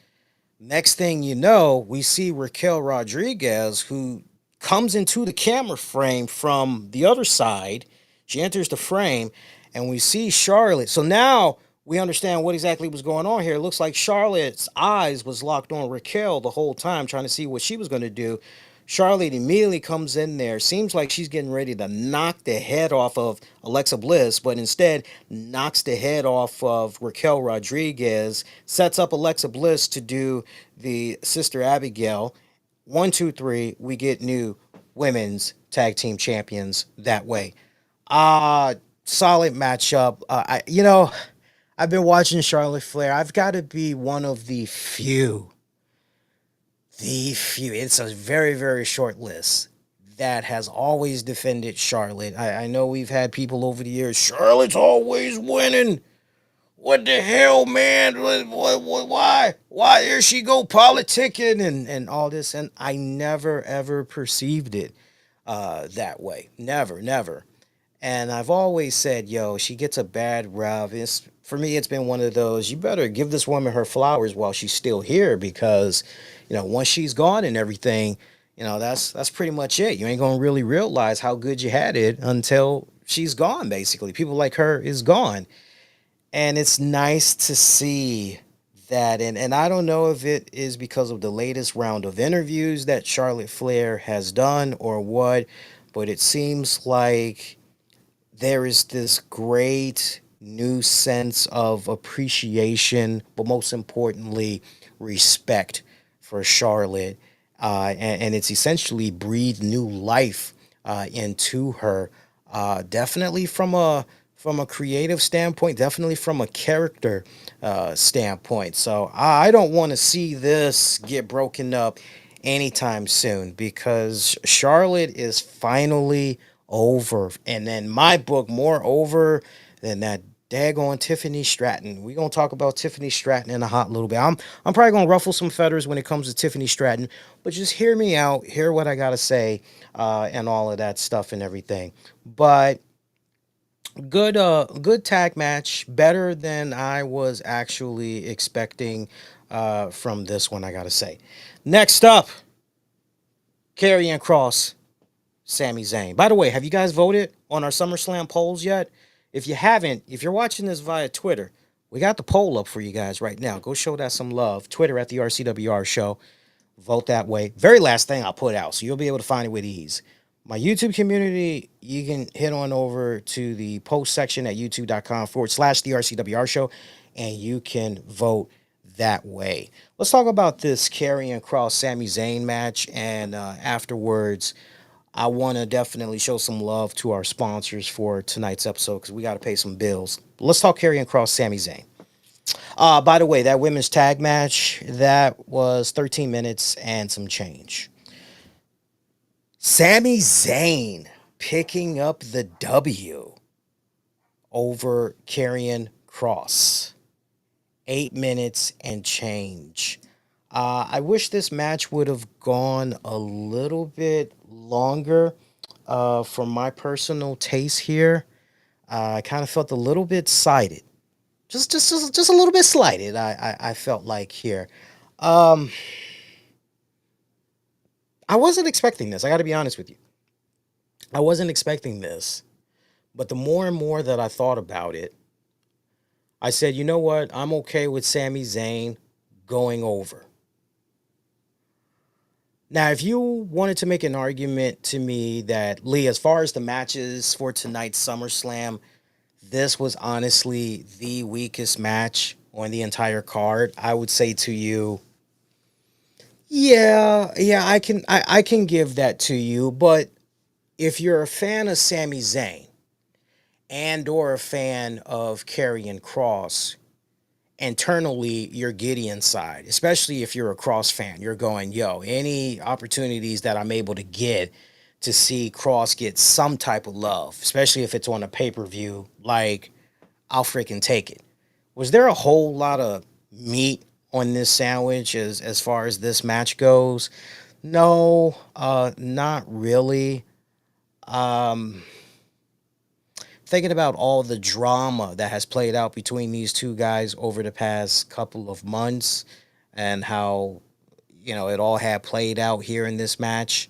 Next thing you know, we see Raquel Rodriguez, who comes into the camera frame from the other side. She enters the frame and we see Charlotte. So now we understand what exactly was going on here. It looks like Charlotte's eyes was locked on Raquel the whole time, trying to see what she was going to do. Charlotte immediately comes in there. Seems like she's getting ready to knock the head off of Alexa Bliss, but instead knocks the head off of Raquel Rodriguez, sets up Alexa Bliss to do the Sister Abigail. 1, 2, 3, we get new women's tag team champions that way. Solid matchup. I've been watching Charlotte Flair. I've got to be one of the few, it's a very, very short list, that has always defended Charlotte. I know we've had people over the years, Charlotte's always winning. What the hell, man? Why here she go politicking and all this? And I never, ever perceived it that way. Never. And I've always said, she gets a bad rap. For me, it's been one of those, you better give this woman her flowers while she's still here, because, once she's gone and everything, that's pretty much it. You ain't going to really realize how good you had it until she's gone, basically. People like her is gone. And it's nice to see that, and I don't know if it is because of the latest round of interviews that Charlotte Flair has done or what, but it seems like there is this great new sense of appreciation, but most importantly, respect for Charlotte. And it's essentially breathed new life into her. Definitely from a creative standpoint, definitely from a character standpoint. So I don't want to see this get broken up anytime soon because Charlotte is finally over. And then my book, more over than that daggone Tiffany Stratton. We're gonna talk about Tiffany Stratton in a hot little bit. I'm probably gonna ruffle some feathers when it comes to Tiffany Stratton, but just hear me out, hear what I gotta say, and all of that stuff and everything. But good tag match, better than I was actually expecting from this one, I gotta say. Next up, Karrion Kross, Sami Zayn. By the way, have you guys voted on our SummerSlam polls yet? If you haven't, if you're watching this via Twitter, we got the poll up for you guys right now. Go show that some love. Twitter at the RCWR Show. Vote that way. Very last thing I'll put out, so you'll be able to find it with ease. My YouTube community, you can head on over to the post section at youtube.com/the RCWR Show, and you can vote that way. Let's talk about this Karrion Kross Sami Zayn match, and afterwards, I want to definitely show some love to our sponsors for tonight's episode because we got to pay some bills. But let's talk Karrion Kross Sami Zayn. By the way, that women's tag match, that was 13 minutes and some change. Sami Zayn picking up the W over Karrion Kross. 8 minutes and change. I wish this match would have gone a little bit longer for my personal taste here. I kind of felt a little bit slighted. Just a little bit slighted, I felt like here. I wasn't expecting this. I got to be honest with you. I wasn't expecting this. But the more and more that I thought about it, I said, you know what? I'm okay with Sami Zayn going over. Now, if you wanted to make an argument to me that, Lee, as far as the matches for tonight's SummerSlam, this was honestly the weakest match on the entire card, I would say to you, yeah, I can give that to you. But if you're a fan of Sami Zayn and or a fan of Karrion Kross, internally you're giddy inside, especially if you're a Kross fan. You're going, yo, any opportunities that I'm able to get to see Kross get some type of love, especially if it's on a pay-per-view, like, I'll freaking take it. Was there a whole lot of meat on this sandwich as far as this match goes? No, not really. Thinking about all the drama that has played out between these two guys over the past couple of months and how, it all had played out here in this match,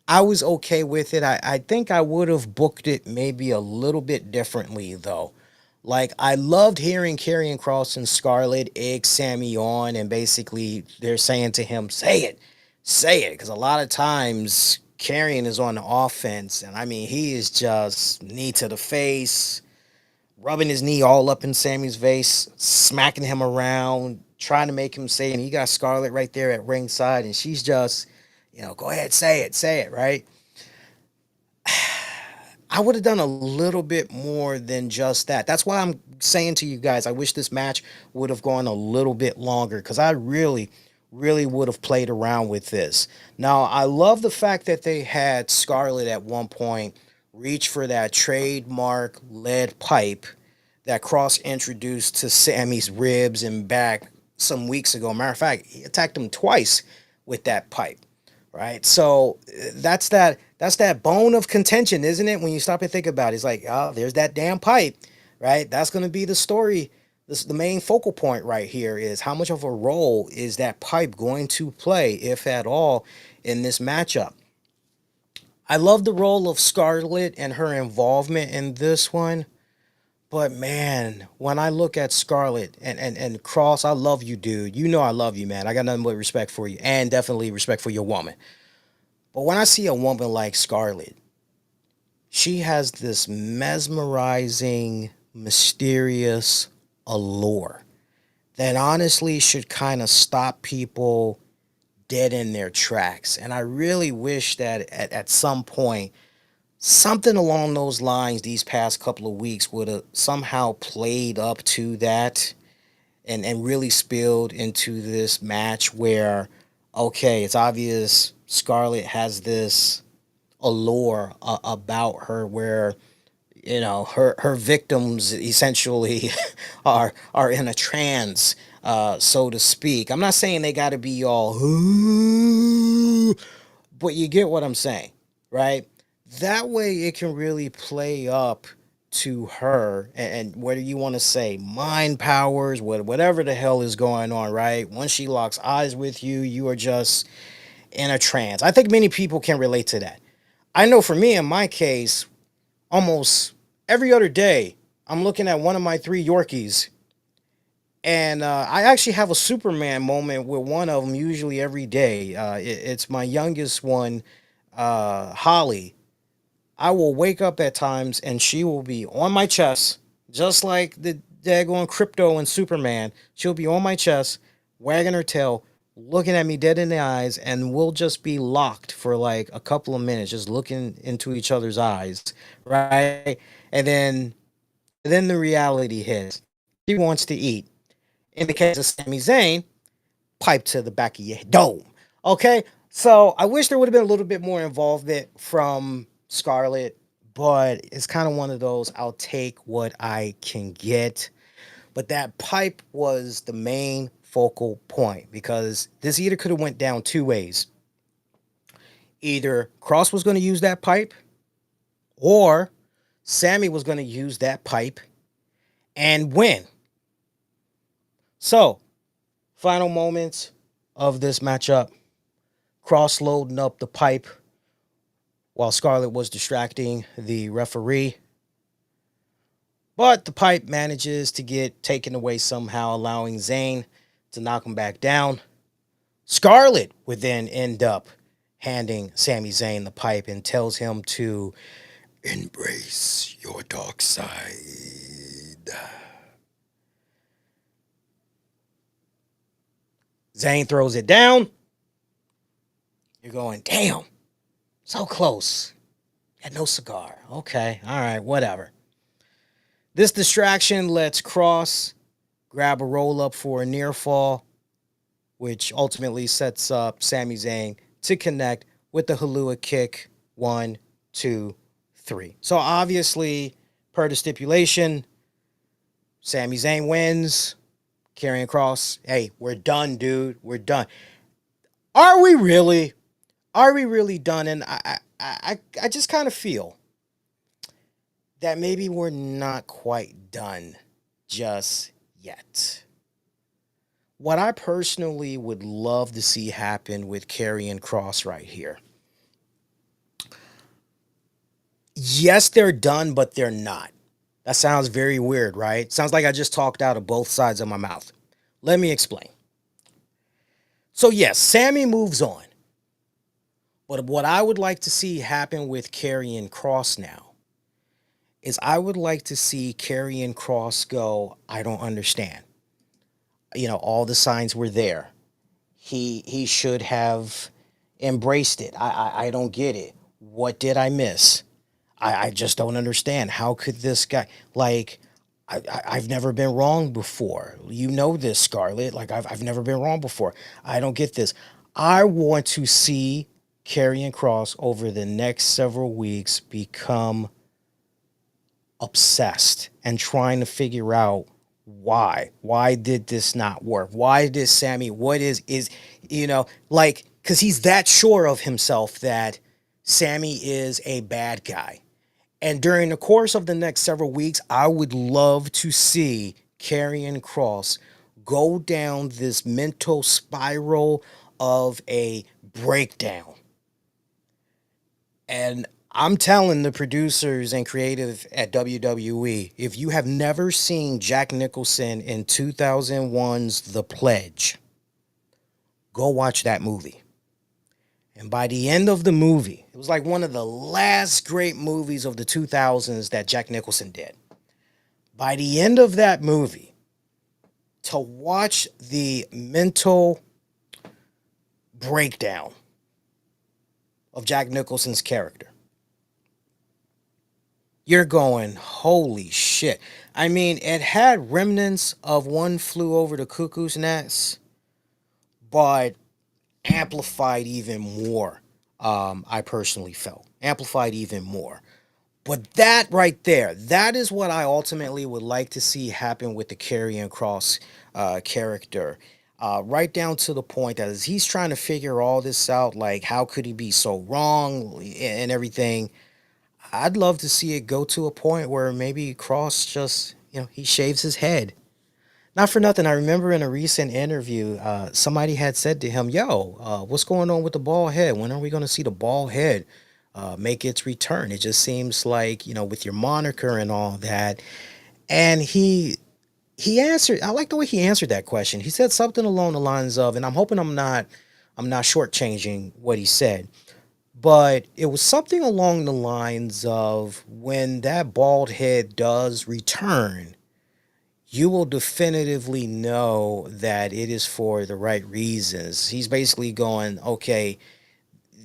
I was okay with it. I think I would have booked it maybe a little bit differently, though. Like, I loved hearing Karrion Kross and Scarlett egg Sami on, and basically they're saying to him, say it, because a lot of times Karrion is on the offense, and I mean, he is just knee to the face, rubbing his knee all up in Sami's face, smacking him around, trying to make him say it, and he got Scarlett right there at ringside, and she's just, go ahead, say it, right? I would have done a little bit more than just that. That's why I'm saying to you guys, I wish this match would have gone a little bit longer because I really would have played around with this. Now, I love the fact that they had Scarlett at one point reach for that trademark lead pipe that Kross introduced to Sami's ribs and back some weeks ago. Matter of fact, he attacked him twice with that pipe. Right, so that's that bone of contention, isn't it? When you stop and think about it, it's like, oh, there's that damn pipe, right? That's going to be the story. The main focal point right here is how much of a role is that pipe going to play, if at all, in this matchup. I love the role of Scarlett and her involvement in this one, But man, when I look at Scarlett and Kross, I love you, dude. You know I love you, man. I got nothing but respect for you and definitely respect for your woman. But when I see a woman like Scarlett, she has this mesmerizing, mysterious allure that honestly should kind of stop people dead in their tracks. And I really wish that at some point, something along those lines these past couple of weeks would have somehow played up to that and really spilled into this match where, okay, it's obvious Scarlett has this allure about her where her victims essentially are in a trance, so to speak. I'm not saying they got to be all but you get what I'm saying, right? That way it can really play up to her, and whether you want to say mind powers, whatever the hell is going on, right? Once she locks eyes with you, you are just in a trance. I think many people can relate to that. I know for me, in my case, almost every other day, I'm looking at one of my three Yorkies, and I actually have a Superman moment with one of them usually every day. It's my youngest one, Holly. I will wake up at times and she will be on my chest, just like the daggone Crypto and Superman. She'll be on my chest, wagging her tail, looking at me dead in the eyes, and we'll just be locked for like a couple of minutes, just looking into each other's eyes, right? And then the reality hits. She wants to eat. In the case of Sami Zayn, pipe to the back of your dome. Okay? So I wish there would have been a little bit more involvement from Scarlett, but it's kind of one of those I'll take what I can get. But that pipe was the main focal point because this either could have went down two ways. Either Kross was going to use that pipe or Sami was going to use that pipe and win. So, final moments of this matchup. Kross loading up the pipe while Scarlett was distracting the referee. But the pipe manages to get taken away somehow, allowing Zayn to knock him back down. Scarlett would then end up handing Sami Zayn the pipe and tells him to embrace your dark side. Zayn throws it down. You're going, damn, so close. Had no cigar. Okay, all right, whatever. This distraction lets Kross grab a roll up for a near fall, which ultimately sets up Sami Zayn to connect with the Halua kick. 1, 2, 3. So obviously, per the stipulation, Sami Zayn wins. Karrion Kross, hey, we're done, dude. We're done. Are we really? Are we really done? And I just kind of feel that maybe we're not quite done just yet. What I personally would love to see happen with Karrion Kross right here. Yes, they're done, but they're not. That sounds very weird, right? Sounds like I just talked out of both sides of my mouth. Let me explain. So yes, Sami moves on. But what I would like to see happen with Karrion Kross now is I would like to see Karrion Kross go, I don't understand. All the signs were there. He should have embraced it. I don't get it. What did I miss? I just don't understand. How could this guy, I've never been wrong before. You know this, Scarlett. I've never been wrong before. I don't get this. I want to see Karrion Kross over the next several weeks become obsessed and trying to figure out why did this not work? Why did Sami, because he's that sure of himself that Sami is a bad guy. And during the course of the next several weeks, I would love to see Karrion Kross go down this mental spiral of a breakdown. And I'm telling the producers and creative at WWE, if you have never seen Jack Nicholson in 2001's The Pledge, go watch that movie. And by the end of the movie, it was like one of the last great movies of the 2000s that Jack Nicholson did. By the end of that movie, to watch the mental breakdown of Jack Nicholson's character, you're going, holy shit. I mean, it had remnants of One Flew Over the Cuckoo's Nest, but amplified even more. I personally felt amplified even more. But that right there, that is what I ultimately would like to see happen with the Karrion Kross character. Right down to the point that as he's trying to figure all this out, like how could he be so wrong and everything. I'd love to see it go to a point where maybe Kross just, he shaves his head. Not for nothing. I remember in a recent interview, somebody had said to him, "Yo, what's going on with the bald head? When are we going to see the bald head make its return? It just seems like, with your moniker and all that." And he answered. I like the way he answered that question. He said something along the lines of, and I'm hoping I'm not shortchanging what he said, but it was something along the lines of, when that bald head does return, you will definitively know that it is for the right reasons. He's basically going, okay,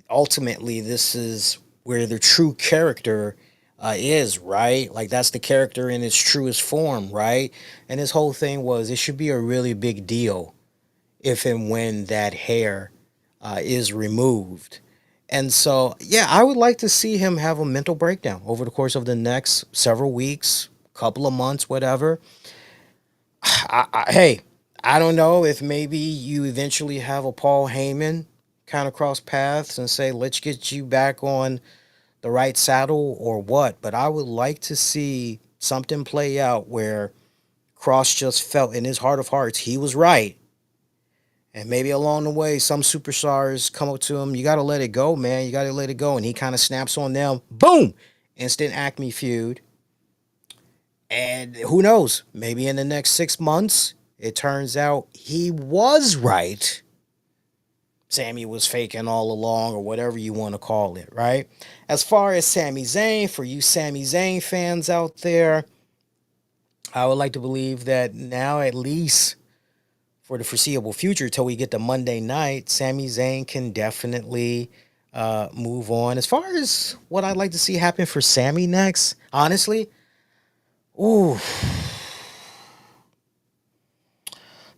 ultimately, this is where the true character is, right? Like, that's the character in its truest form, right? And his whole thing was, it should be a really big deal if and when that hair is removed. And so, yeah, I would like to see him have a mental breakdown over the course of the next several weeks, couple of months, whatever. Hey, I don't know if maybe you eventually have a Paul Heyman kind of cross paths and say, let's get you back on the right saddle or what. But I would like to see something play out where Kross just felt in his heart of hearts he was right. And maybe along the way, some superstars come up to him. You got to let it go, man. You got to let it go. And he kind of snaps on them. Boom! Instant Acme feud. And who knows? Maybe in the next 6 months, it turns out he was right. Sami was faking all along, or whatever you want to call it, right? As far as Sami Zayn, for you Sami Zayn fans out there, I would like to believe that now, at least for the foreseeable future, till we get to Monday night, Sami Zayn can definitely move on. As far as what I'd like to see happen for Sami next, honestly, ooh.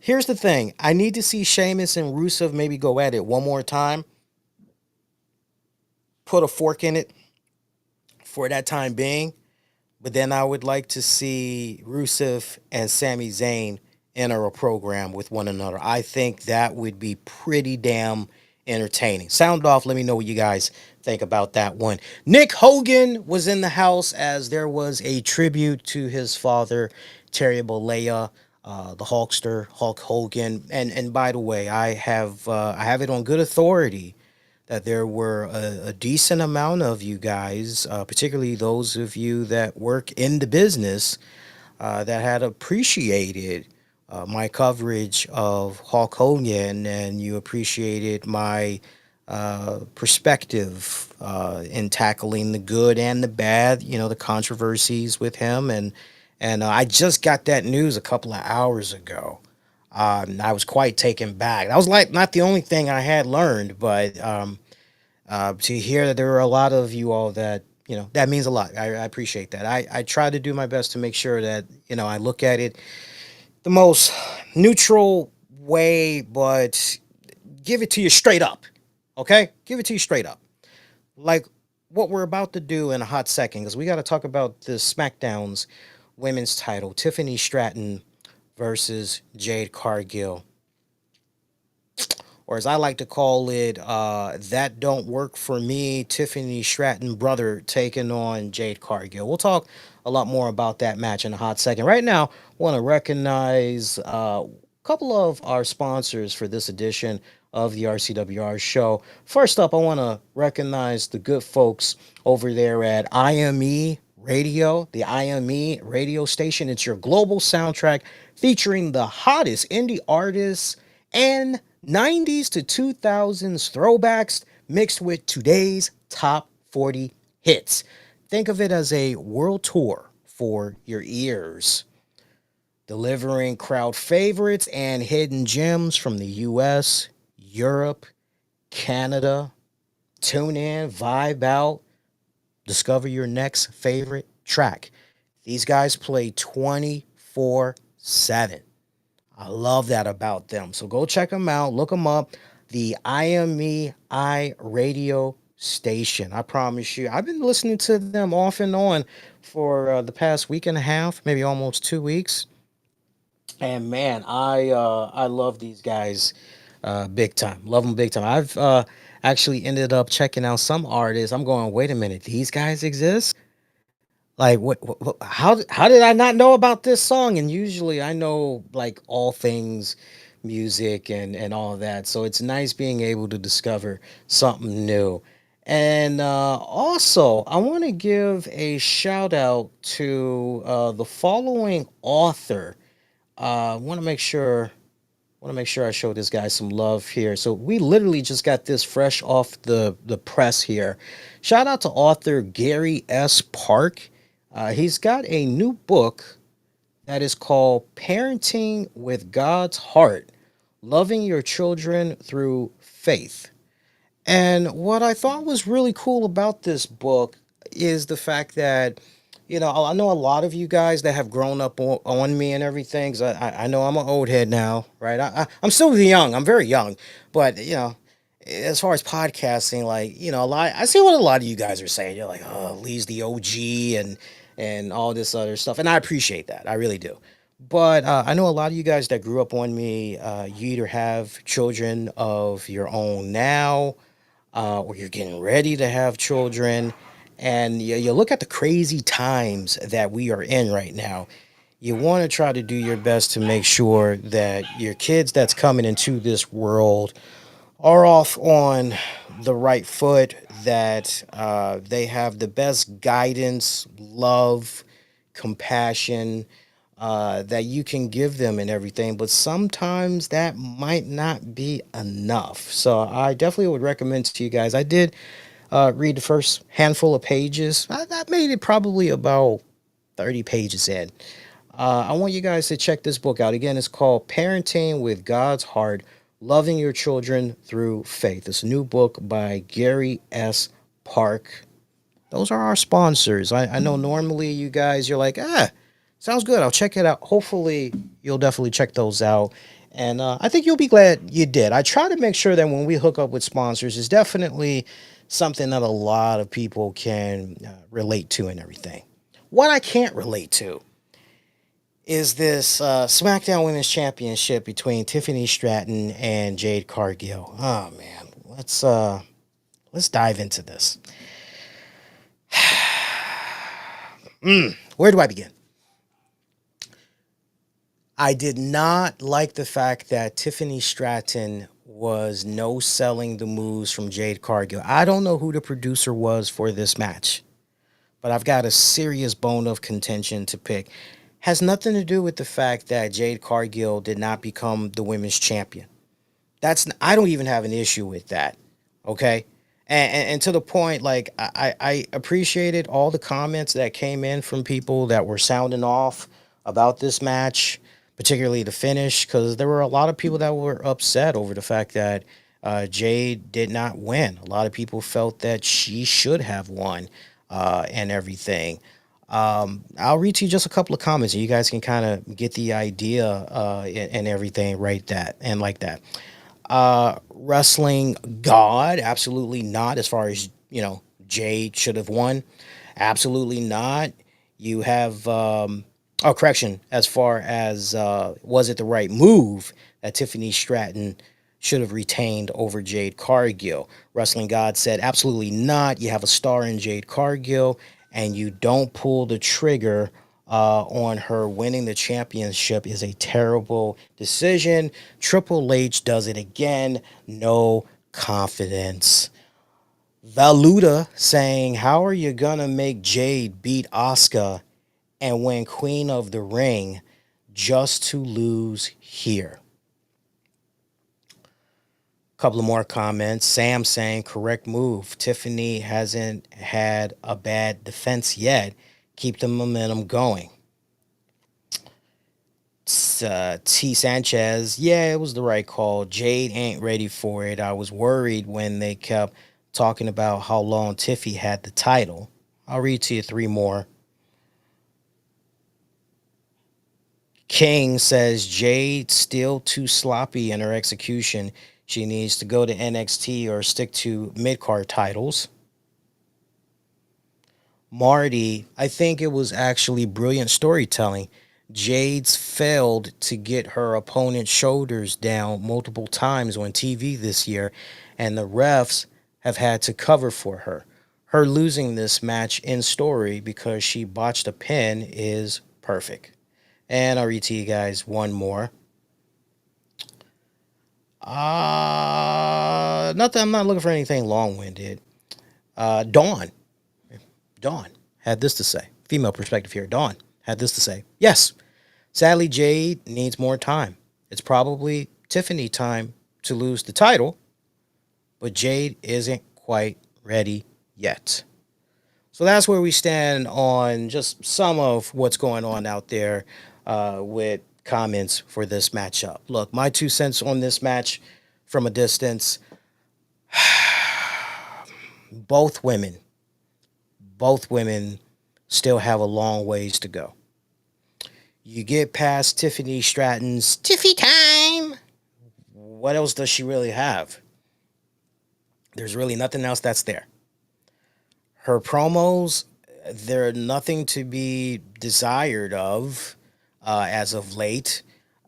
Here's the thing. I need to see Sheamus and Rusev maybe go at it one more time. Put a fork in it for that time being. But then I would like to see Rusev and Sami Zayn enter a program with one another. I think that would be pretty damn entertaining. Sound off. Let me know what you guys think about that one. Nick Hogan was in the house as there was a tribute to his father, Terry Bollea, the Hulkster, Hulk Hogan. And by the way, I have it on good authority that there were a decent amount of you guys, particularly those of you that work in the business, that had appreciated my coverage of Hulk Hogan, and you appreciated my perspective in tackling the good and the bad, the controversies with him. And I just got that news a couple of hours ago. I was quite taken back. That was like not the only thing I had learned, but to hear that there were a lot of you all that, that means a lot. I appreciate that. I try to do my best to make sure that, I look at it the most neutral way, but give it to you straight up. Okay? Give it to you straight up. Like what we're about to do in a hot second, because we got to talk about the SmackDown's women's title, Tiffany Stratton versus Jade Cargill. Or as I like to call it, that don't work for me, Tiffany Stratton brother taking on Jade Cargill. We'll talk a lot more about that match in a hot second. Right now, I want to recognize a couple of our sponsors for this edition of the RCWR show. First up, I want to recognize the good folks over there at IME Radio, the IME radio station. It's your global soundtrack featuring the hottest indie artists and 90s to 2000s throwbacks mixed with today's top 40 hits. Think of it as a world tour for your ears, delivering crowd favorites and hidden gems from the US, Europe, Canada. Tune in, vibe out, discover your next favorite track. These guys play 24/7. I love that about them. So go check them out, look them up. The IMEI radio station. I promise you, I've been listening to them off and on for the past week and a half, maybe almost 2 weeks. And man, I love these guys big time. Love them big time. I've actually ended up checking out some artists. I'm going, wait a minute, these guys exist? Like how did I not know about this song? And usually I know like all things music and all of that. So it's nice being able to discover something new. And also, I want to give a shout out to the following author. Want to make sure I show this guy some love here. So we literally just got this fresh off the press here. Shout out to author Gary S. Park. He's got a new book that is called Parenting with God's Heart, Loving Your Children Through Faith. And what I thought was really cool about this book is the fact that, you know, I know a lot of you guys that have grown up on me and everything. 'Cause I know I'm an old head now, right? I'm still young. I'm very young. But, you know, as far as podcasting, like, you know, I see what a lot of you guys are saying. You're like, oh, Lee's the OG and all this other stuff. And I appreciate that. I really do. But I know a lot of you guys that grew up on me, you either have children of your own now, or you're getting ready to have children, and you look at the crazy times that we are in right now. You want to try to do your best to make sure that your kids that's coming into this world are off on the right foot, that they have the best guidance, love, compassion, that you can give them and everything. But sometimes that might not be enough. So I definitely would recommend to you guys. I did read the first handful of pages. I made it probably about 30 pages in. I want you guys to check this book out. Again, it's called Parenting with God's Heart, Loving Your Children Through Faith. It's a new book by Gary S. Park. Those are our sponsors. I know normally you guys, you're like, sounds good. I'll check it out. Hopefully, you'll definitely check those out. And I think you'll be glad you did. I try to make sure that when we hook up with sponsors, it's definitely something that a lot of people can relate to and everything. What I can't relate to is this SmackDown Women's Championship between Tiffany Stratton and Jade Cargill. Oh, man. Let's dive into this. Where do I begin? I did not like the fact that Tiffany Stratton was no-selling the moves from Jade Cargill. I don't know who the producer was for this match, but I've got a serious bone of contention to pick. Has nothing to do with the fact that Jade Cargill did not become the women's champion. I don't even have an issue with that, okay? And to the point, like, I appreciated all the comments that came in from people that were sounding off about this match, particularly the finish, because there were a lot of people that were upset over the fact that Jade did not win. A lot of people felt that she should have won and everything. I'll read to you just a couple of comments, and you guys can kind of get the idea and everything right like that. Wrestling God, absolutely not. As far as, you know, Jade should have won, absolutely not. You have correction, as far as was it the right move that Tiffany Stratton should have retained over Jade Cargill? Wrestling God said absolutely not. You have a star in Jade Cargill, and you don't pull the trigger on her winning the championship is a terrible decision. Triple H does it again. No confidence. Valuta saying, how are you going to make Jade beat Asuka and win Queen of the Ring just to lose here? Couple of more comments. Sam saying, correct move. Tiffany hasn't had a bad defense yet. Keep the momentum going. T. Sanchez, yeah, it was the right call. Jade ain't ready for it. I was worried when they kept talking about how long Tiffy had the title. I'll read to you 3 more. King says, Jade still too sloppy in her execution. She needs to go to NXT or stick to mid-card titles. Marty, I think it was actually brilliant storytelling. Jade's failed to get her opponent's shoulders down multiple times on TV this year, and the refs have had to cover for her. Her losing this match in story because she botched a pin is perfect. And I'll read to you guys 1 more. Nothing. I'm not looking for anything long-winded. Dawn had this to say. Female perspective here. Dawn had this to say. Yes, sadly, Jade needs more time. It's probably Tiffany time to lose the title, but Jade isn't quite ready yet. So that's where we stand on just some of what's going on out there with comments for this matchup. Look, my 2 cents on this match from a distance. Both women still have a long ways to go. You get past Tiffany Stratton's Tiffy time. What else does she really have? There's really nothing else that's there. Her promos, they're nothing to be desired of as of late.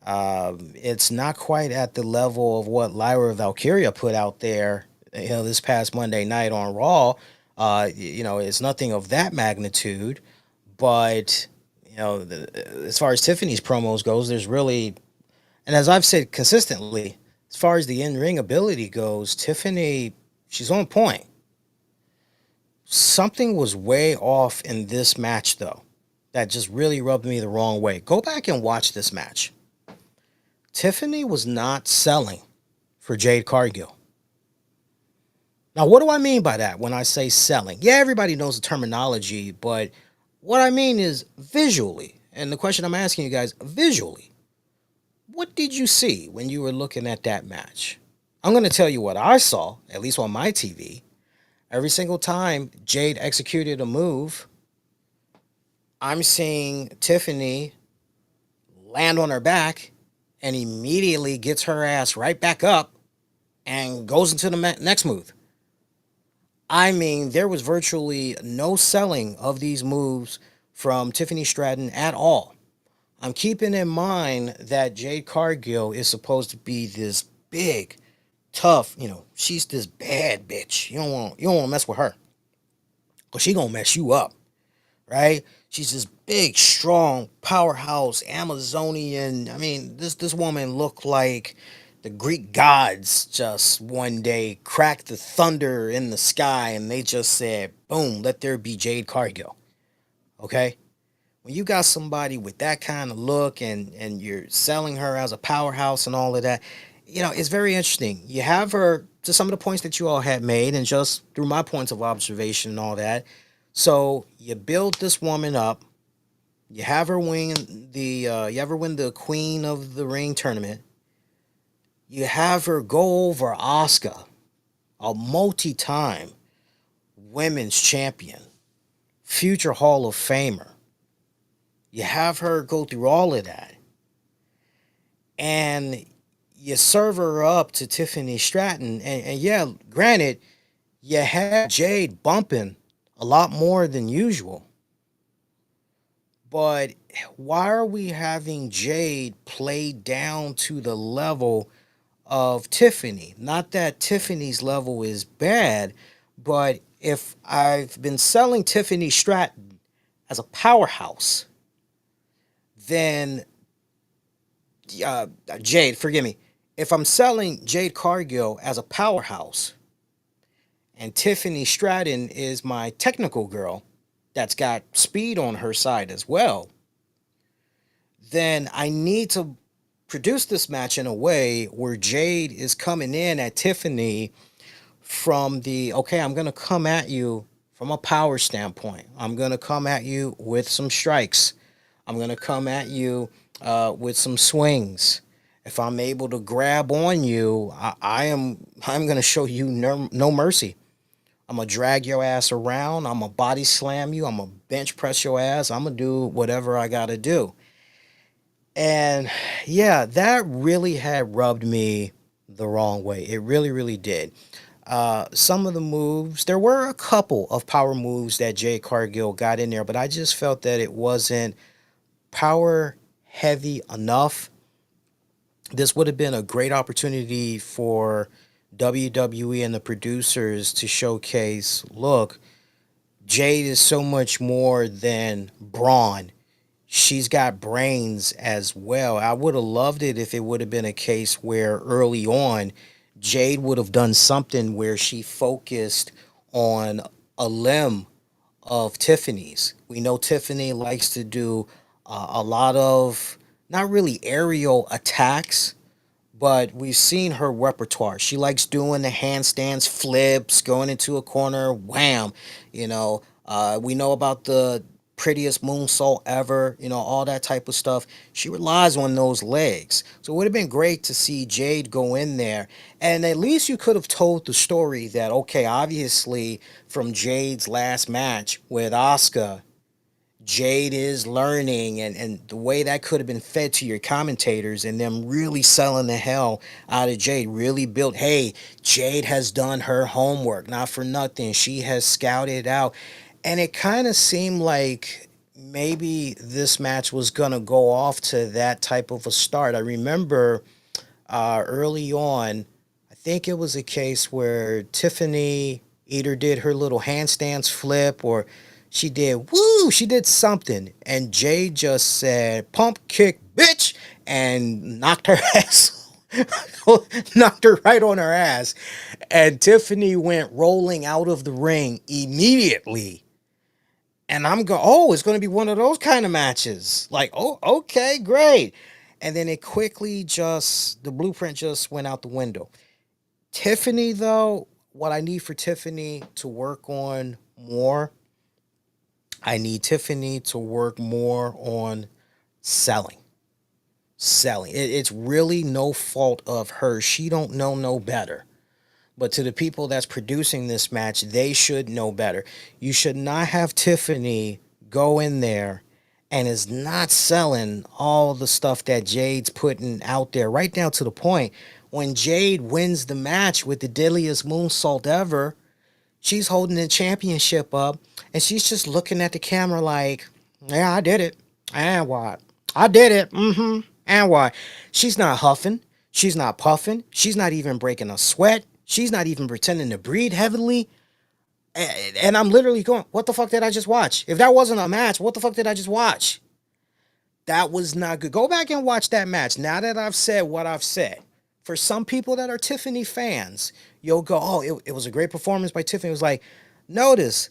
It's not quite at the level of what Lyra Valkyria put out there, this past Monday night on Raw. It's nothing of that magnitude, but as far as Tiffany's promos goes, there's really, and as I've said consistently, as far as the in-ring ability goes, Tiffany, she's on point. Something was way off in this match, though, that just really rubbed me the wrong way. Go back and watch this match. Tiffany was not selling for Jade Cargill. Now, what do I mean by that when I say selling? Yeah, everybody knows the terminology, but what I mean is visually. And the question I'm asking you guys, visually, what did you see when you were looking at that match? I'm going to tell you what I saw, at least on my TV. Every single time Jade executed a move, I'm seeing Tiffany land on her back and immediately gets her ass right back up and goes into the next move. I mean, there was virtually no selling of these moves from Tiffany Stratton at all. I'm keeping in mind that Jade Cargill is supposed to be this big, tough, she's this bad bitch. You don't want to mess with her, because she gonna mess you up, right? She's this big, strong, powerhouse, Amazonian. I mean, this woman looked like the Greek gods just one day cracked the thunder in the sky and they just said, boom, let there be Jade Cargill. Okay? When you got somebody with that kind of look and you're selling her as a powerhouse and all of that, it's very interesting. You have her, to some of the points that you all had made, and just through my points of observation and all that. So you build this woman up. You have her win the Queen of the Ring tournament. You have her go over Asuka, a multi-time women's champion, future Hall of Famer. You have her go through all of that. And you serve her up to Tiffany Stratton. And yeah, granted, you had Jade bumping a lot more than usual. But why are we having Jade play down to the level of Tiffany? Not that Tiffany's level is bad, but if I've been selling Tiffany Stratton as a powerhouse, then Jade, forgive me, if I'm selling Jade Cargill as a powerhouse and Tiffany Stratton is my technical girl that's got speed on her side as well, then I need to produce this match in a way where Jade is coming in at Tiffany from the, okay, I'm going to come at you from a power standpoint. I'm going to come at you with some strikes. I'm going to come at you with some swings. If I'm able to grab on you, I'm going to show you no mercy. I'm going to drag your ass around. I'm going to body slam you. I'm going to bench press your ass. I'm going to do whatever I got to do. And yeah, that really had rubbed me the wrong way. It really, really did. Some of the moves, there were a couple of power moves that Jade Cargill got in there, but I just felt that it wasn't power heavy enough. This would have been a great opportunity for WWE and the producers to showcase, look, Jade is so much more than Bron. She's got brains as well. I would have loved it if it would have been a case where early on, Jade would have done something where she focused on a limb of Tiffany's. We know Tiffany likes to do a lot of, not really aerial attacks, but we've seen her repertoire. She likes doing the handstands, flips, going into a corner, wham. We know about the prettiest moonsault ever, all that type of stuff. She relies on those legs. So it would have been great to see Jade go in there. And at least you could have told the story that, okay, obviously from Jade's last match with Asuka, Jade is learning, and the way that could have been fed to your commentators and them really selling the hell out of Jade, really built, hey, Jade has done her homework, not for nothing. She has scouted out. And it kind of seemed like maybe this match was going to go off to that type of a start. I remember early on, I think it was a case where Tiffany either did her little handstands flip or she did something. And Jade just said, pump kick, bitch, and knocked her ass, knocked her right on her ass. And Tiffany went rolling out of the ring immediately. And I'm going, oh, it's going to be one of those kind of matches. Like, oh, okay, great. And then it quickly the blueprint just went out the window. Tiffany, though, what I need for Tiffany to work on more, I need Tiffany to work more on selling. It's really no fault of her. She don't know no better. But to the people that's producing this match, they should know better. You should not have Tiffany go in there and is not selling all the stuff that Jade's putting out there, right down to the point when Jade wins the match with the deadliest moonsault ever. She's holding the championship up, and she's just looking at the camera like, yeah, I did it. And what? I did it. And what? She's not huffing. She's not puffing. She's not even breaking a sweat. She's not even pretending to breathe heavily. And I'm literally going, what the fuck did I just watch? If that wasn't a match, what the fuck did I just watch? That was not good. Go back and watch that match. Now that I've said what I've said. For some people that are Tiffany fans, you'll go, oh, it was a great performance by Tiffany. It was like, notice,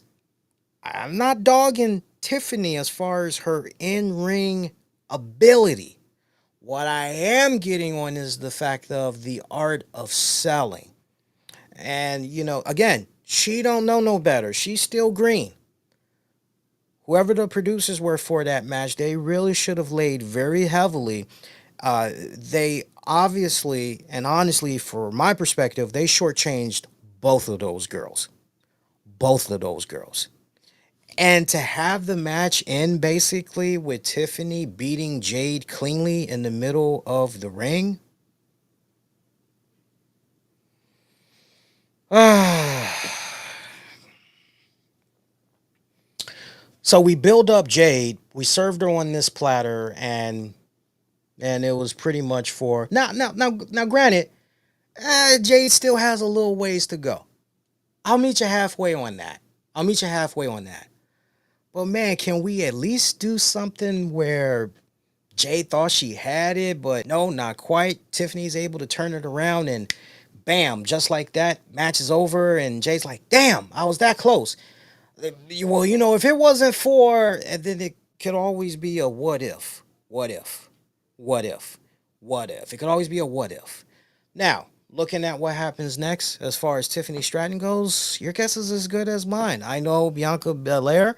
I'm not dogging Tiffany as far as her in-ring ability. What I am getting on is the fact of the art of selling. And, again, she don't know no better. She's still green. Whoever the producers were for that match, they really should have laid very heavily. They obviously, and honestly, for my perspective, they shortchanged both of those girls. And to have the match end basically with Tiffany beating Jade cleanly in the middle of the ring. So we build up Jade, we served her on this platter, and it was pretty much for now. Granted, Jade still has a little ways to go. I'll meet you halfway on that. But man, can we at least do something where Jade thought she had it, but no, not quite. Tiffany's able to turn it around and bam, just like that, match is over. And Jade's like, damn, I was that close. Well, if it wasn't for, and then it could always be a what if, what if, what if, what if. It could always be a what if. Now, looking at what happens next, as far as Tiffany Stratton goes, your guess is as good as mine. I know Bianca Belair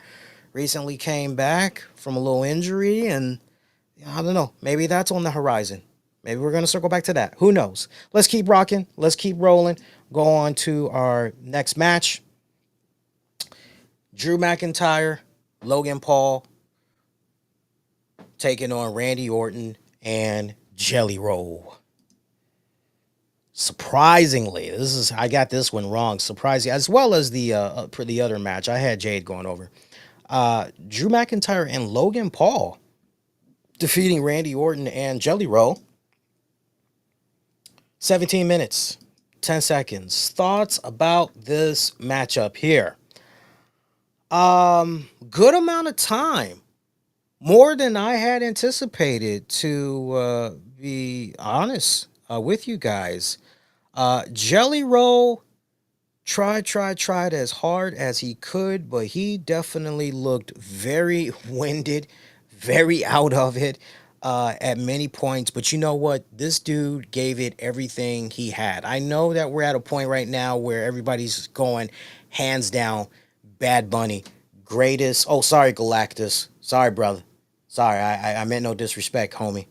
recently came back from a little injury, and I don't know, maybe that's on the horizon. Maybe we're going to circle back to that. Who knows? Let's keep rocking. Let's keep rolling. Go on to our next match. Drew McIntyre, Logan Paul, taking on Randy Orton and Jelly Roll. Surprisingly, I got this one wrong. Surprising, as well as the other match. I had Jade going over. Drew McIntyre and Logan Paul defeating Randy Orton and Jelly Roll. 17 minutes, 10 seconds. Thoughts about this matchup here? Good amount of time. More than I had anticipated, to be honest with you guys. Jelly Roll tried as hard as he could, but he definitely looked very winded, very out of it at many points. But you know what? This dude gave it everything he had. I know that we're at a point right now where everybody's going hands down Bad Bunny, greatest. Oh, sorry, Galactus. Sorry, brother. Sorry, I meant no disrespect, homie.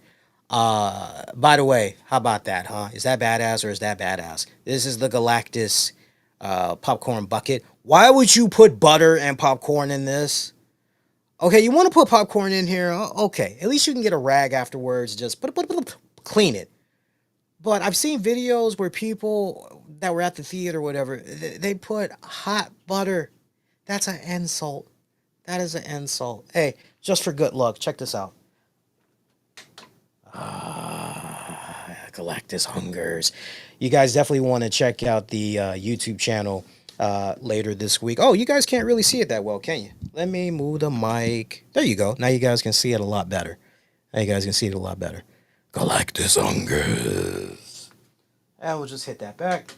By the way, how about that, huh? Is that badass or is that badass? This is the Galactus popcorn bucket. Why would you put butter and popcorn in this? Okay, you want to put popcorn in here? Okay, at least you can get a rag afterwards. Just clean it. But I've seen videos where people that were at the theater or whatever, they put hot butter. That's an insult. That is an insult. Hey, just for good luck, check this out. Galactus hungers. You guys definitely want to check out the YouTube channel later this week. Oh, you guys can't really see it that well, can you? Let me move the mic. There you go. Now you guys can see it a lot better. Galactus hungers. And we'll just hit that back.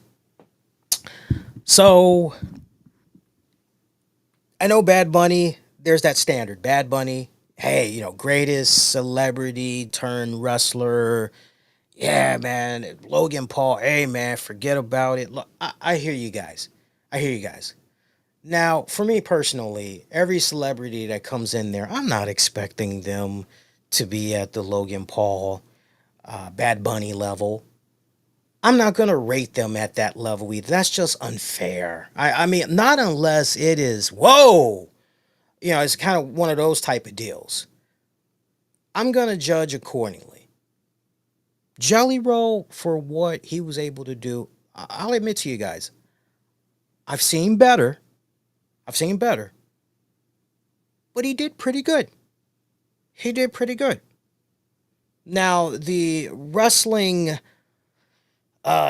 So, I know Bad Bunny, there's that standard. Bad Bunny, hey, greatest celebrity turned wrestler. Yeah, man. Logan Paul, hey, man, forget about it. Look, I hear you guys. Now, for me personally, every celebrity that comes in there, I'm not expecting them to be at the Logan Paul, Bad Bunny level. I'm not going to rate them at that level either. That's just unfair. I mean, not unless it is, whoa, it's kind of one of those type of deals. I'm going to judge accordingly. Jelly Roll, for what he was able to do, I'll admit to you guys, I've seen better, but he did pretty good. Now, the wrestling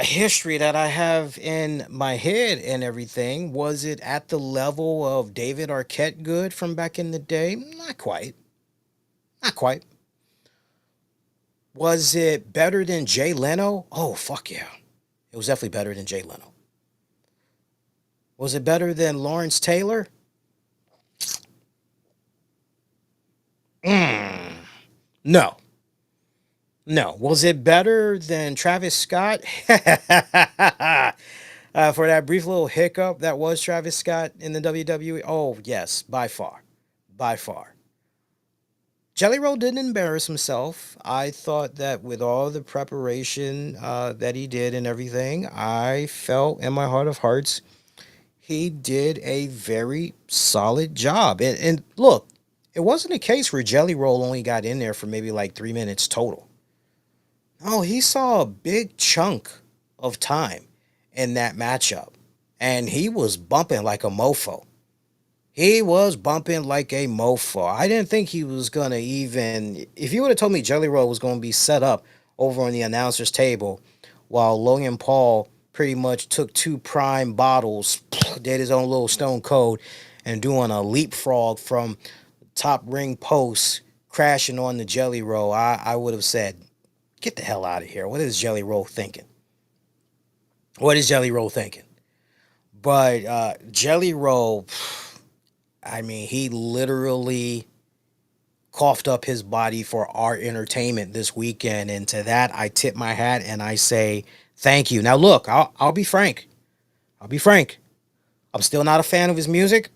history that I have in my head and everything, was it at the level of David Arquette good from back in the day? Not quite. Was it better than Jay Leno? Oh, fuck yeah. It was definitely better than Jay Leno. Was it better than Lawrence Taylor? No. Was it better than Travis Scott? For that brief little hiccup that was Travis Scott in the WWE? Oh, yes, by far. Jelly Roll didn't embarrass himself. I thought that with all the preparation that he did and everything, I felt in my heart of hearts, he did a very solid job. And look, it wasn't a case where Jelly Roll only got in there for maybe like 3 minutes total. No, he saw a big chunk of time in that matchup. And he was bumping like a mofo. I didn't think he was going to even... If you would have told me Jelly Roll was going to be set up over on the announcer's table while Logan Paul pretty much took 2 prime bottles, did his own little Stone Cold, and doing a leapfrog from top ring post, crashing on the Jelly Roll, I would have said, get the hell out of here. What is Jelly Roll thinking? What is Jelly Roll thinking? But Jelly Roll, I mean, he literally coughed up his body for our entertainment this weekend. And to that, I tip my hat and I say, thank you. Now, look, I'll be frank. I'll be frank. I'm still not a fan of his music.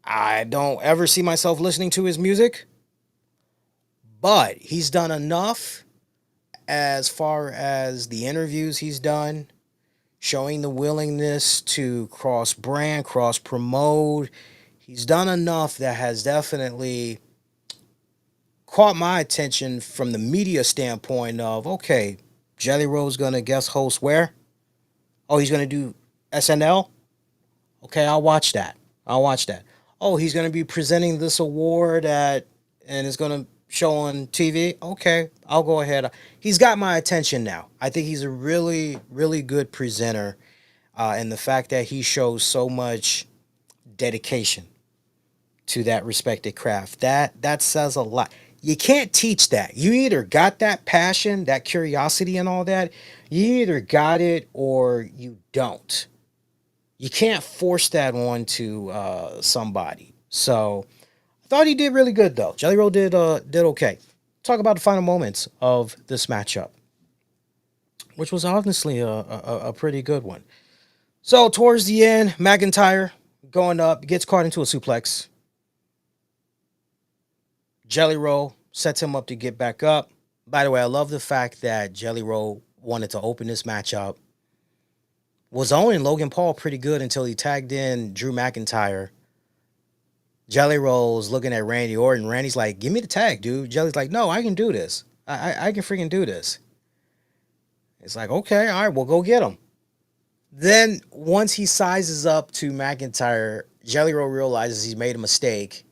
I don't ever see myself listening to his music. But he's done enough as far as the interviews he's done, showing the willingness to cross brand, cross promote. He's done enough that has definitely caught my attention from the media standpoint of, okay, Jelly Roll's going to guest host where? Oh, he's going to do SNL? Okay, I'll watch that. I'll watch that. Oh, he's going to be presenting this award and it's going to show on TV? Okay, I'll go ahead. He's got my attention now. I think he's a really, really good presenter. And the fact that he shows so much dedication to that respected craft, that says a lot. You can't teach that. You either got that passion, that curiosity and all that. You either got it or you don't. You can't force that onto somebody. So I thought he did really good, though. Jelly Roll did okay. Talk about the final moments of this matchup, which was honestly a pretty good one. So towards the end, McIntyre going up, gets caught into a suplex. Jelly Roll sets him up to get back up. By the way, I love the fact that Jelly Roll wanted to open this match up. Was owning Logan Paul pretty good until he tagged in Drew McIntyre. Jelly Roll's looking at Randy Orton. Randy's like, give me the tag, dude. Jelly's like, no, I can do this. I can freaking do this. It's like, okay, all right, we'll go get him. Then once he sizes up to McIntyre, Jelly Roll realizes he's made a mistake.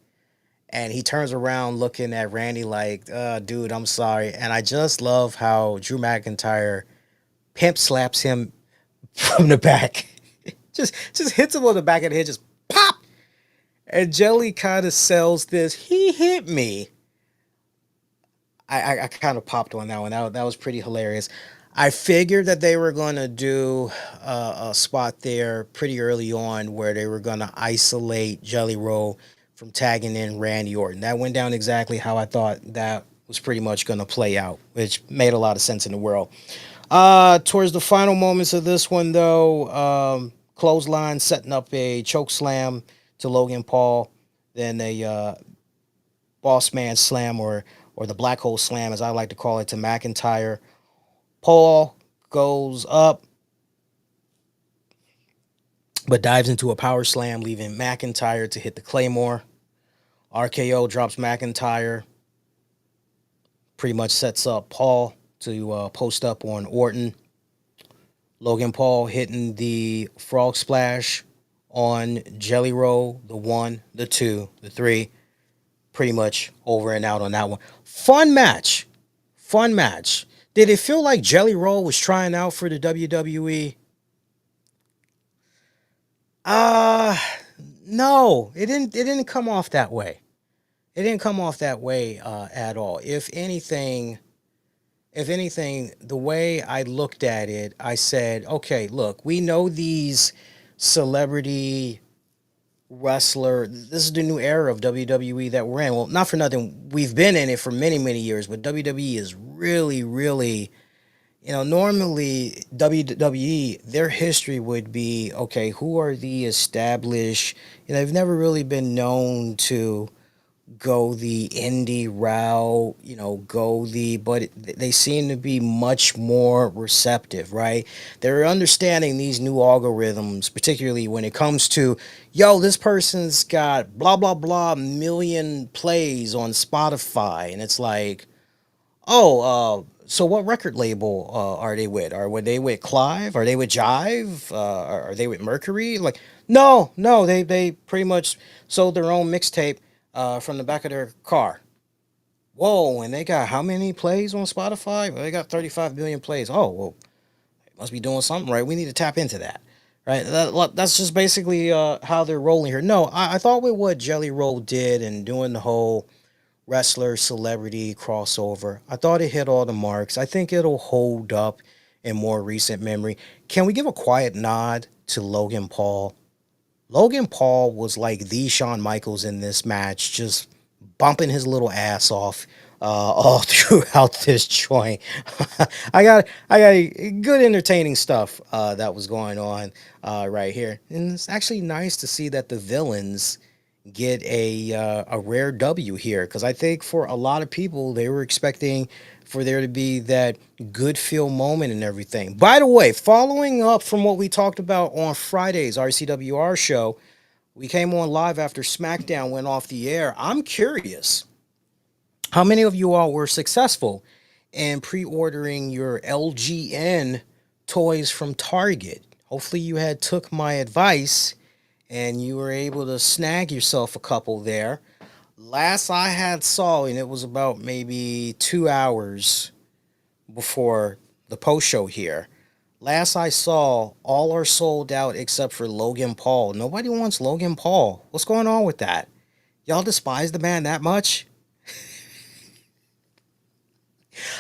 And he turns around looking at Randy like, dude, I'm sorry. And I just love how Drew McIntyre pimp slaps him from the back. just hits him on the back of the head, just pop. And Jelly kind of sells this. He hit me. I kind of popped on that one. That was pretty hilarious. I figured that they were going to do a spot there pretty early on where they were going to isolate Jelly Roll from tagging in Randy Orton. That went down exactly how I thought that was pretty much going to play out, which made a lot of sense in the world. Towards the final moments of this one, though, clothesline setting up a choke slam to Logan Paul, then a boss man slam or the black hole slam, as I like to call it, to McIntyre. Paul goes up, but dives into a power slam, leaving McIntyre to hit the Claymore. RKO drops McIntyre. Pretty much sets up Paul to post up on Orton. Logan Paul hitting the frog splash on Jelly Roll, the 1, the 2, the 3. Pretty much over and out on that one. Fun match. Fun match. Did it feel like Jelly Roll was trying out for the WWE? No, it didn't come off that way. It didn't come off that way at all. If anything, the way I looked at it, I said, okay, look, we know these celebrity wrestler. This is the new era of WWE that we're in. Well, not for nothing. We've been in it for many, many years, but WWE is really, really, normally WWE, their history would be, okay, who are the established, they've never really been known to go the indie route, but they seem to be much more receptive, right? They're understanding these new algorithms, particularly when it comes to, this person's got blah, blah, blah million plays on Spotify. And it's like, so what record label are they with? Were they with Clive? Are they with Jive? Are they with Mercury? Like, no, they pretty much sold their own mixtape from the back of their car. Whoa, and they got how many plays on Spotify? Well, they got 35 million plays. Oh, well, they must be doing something right. We need to tap into that, right? That's just basically how they're rolling here. No, I thought with what Jelly Roll did and doing the whole wrestler celebrity crossover. I thought it hit all the marks. I think it'll hold up in more recent memory. Can we give a quiet nod to Logan Paul? Logan Paul was like the Shawn Michaels in this match, just bumping his little ass off all throughout this joint. I got good entertaining stuff that was going on right here, and it's actually nice to see that the villains get a rare W here, because I think for a lot of people they were expecting for there to be that good feel moment and everything. By the way, following up from what we talked about on Friday's RCWR show, we came on live after SmackDown went off the air. I'm curious how many of you all were successful in pre-ordering your LGN toys from Target. Hopefully you had took my advice and you were able to snag yourself a couple there. Last I had saw, and it was about maybe 2 hours before the post show here. Last I saw, all are sold out except for Logan Paul. Nobody wants Logan Paul. What's going on with that? Y'all despise the man that much?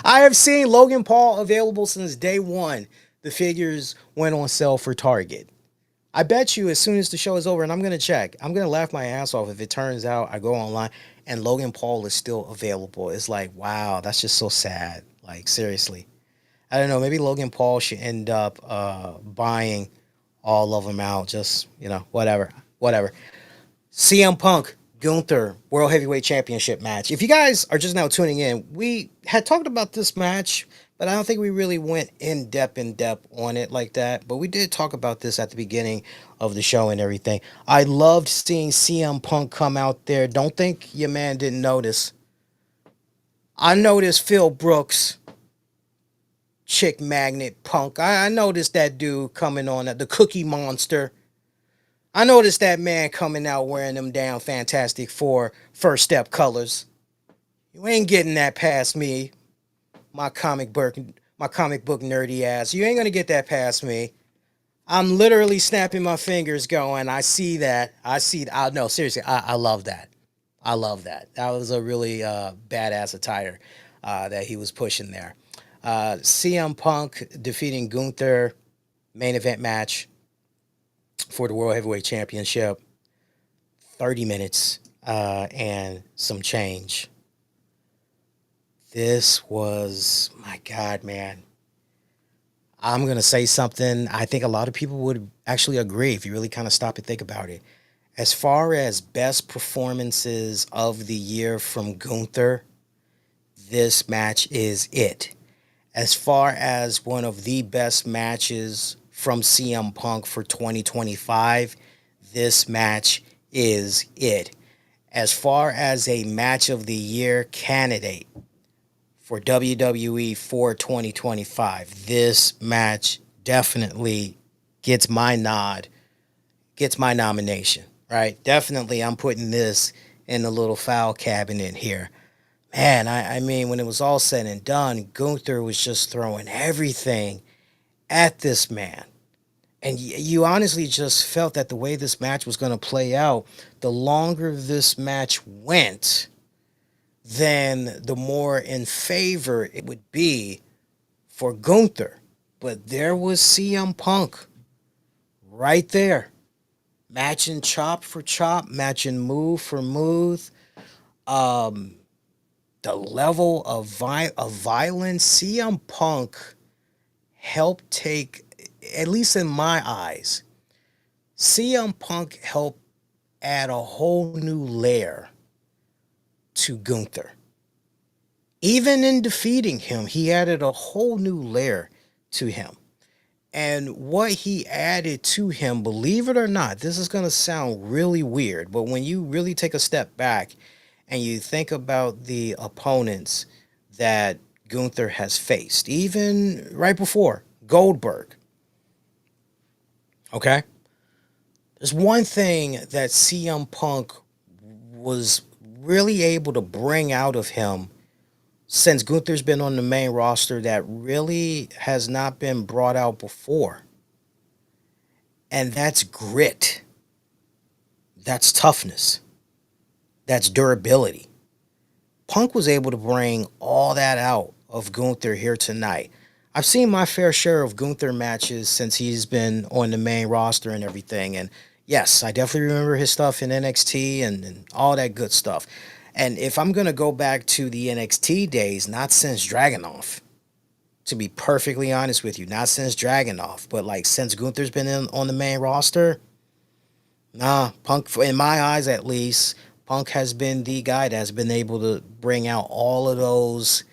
I have seen Logan Paul available since day one. The figures went on sale for Target. I bet you as soon as the show is over, and I'm going to check, I'm going to laugh my ass off if it turns out I go online and Logan Paul is still available. It's like, wow, that's just so sad. Like, seriously. I don't know, maybe Logan Paul should end up buying all of them out. Just, whatever. CM Punk, Gunther, World Heavyweight Championship match. If you guys are just now tuning in, we had talked about this match, but I don't think we really went in depth on it like that. But we did talk about this at the beginning of the show and everything. I loved seeing CM Punk come out there. Don't think your man didn't notice. I noticed Phil Brooks, chick magnet Punk. I noticed that dude coming on, the Cookie Monster. I noticed that man coming out wearing them damn Fantastic Four first step colors. You ain't getting that past me, my comic book nerdy ass. You ain't gonna get that past me. I'm literally snapping my fingers going, I see that. No, seriously, I love that. I love that. That was a really badass attire that he was pushing there. CM Punk defeating Gunther, main event match for the World Heavyweight Championship. 30 minutes and some change. This was, my God, man. I'm going to say something I think a lot of people would actually agree if you really kind of stop and think about it. As far as best performances of the year from Gunther, this match is it. As far as one of the best matches from CM Punk for 2025, this match is it. As far as a match of the year candidate for WWE for 2025, this match definitely gets my nod, gets my nomination, right? Definitely I'm putting this in the little file cabinet here. Man, I mean, when it was all said and done, Gunther was just throwing everything at this man. And you honestly just felt that the way this match was going to play out, the longer this match went, then the more in favor it would be for Gunther. But there was CM Punk right there, matching chop for chop, matching move for move. The level of violence, CM Punk helped take, at least in my eyes, CM Punk helped add a whole new layer to Gunther. Even in defeating him, he added a whole new layer to him. And what he added to him, believe it or not, this is going to sound really weird, but when you really take a step back and you think about the opponents that Gunther has faced, even right before Goldberg, okay? There's one thing that CM Punk was really able to bring out of him since Gunther's been on the main roster that really has not been brought out before. And that's grit. That's toughness. That's durability. Punk was able to bring all that out of Gunther here tonight. I've seen my fair share of Gunther matches since he's been on the main roster and everything. And yes, I definitely remember his stuff in NXT and all that good stuff. And if I'm going to go back to the NXT days, not since Dragunov, to be perfectly honest with you, not since Dragunov, but like since Gunther's been on the main roster, nah, Punk, in my eyes at least, Punk has been the guy that has been able to bring out all of those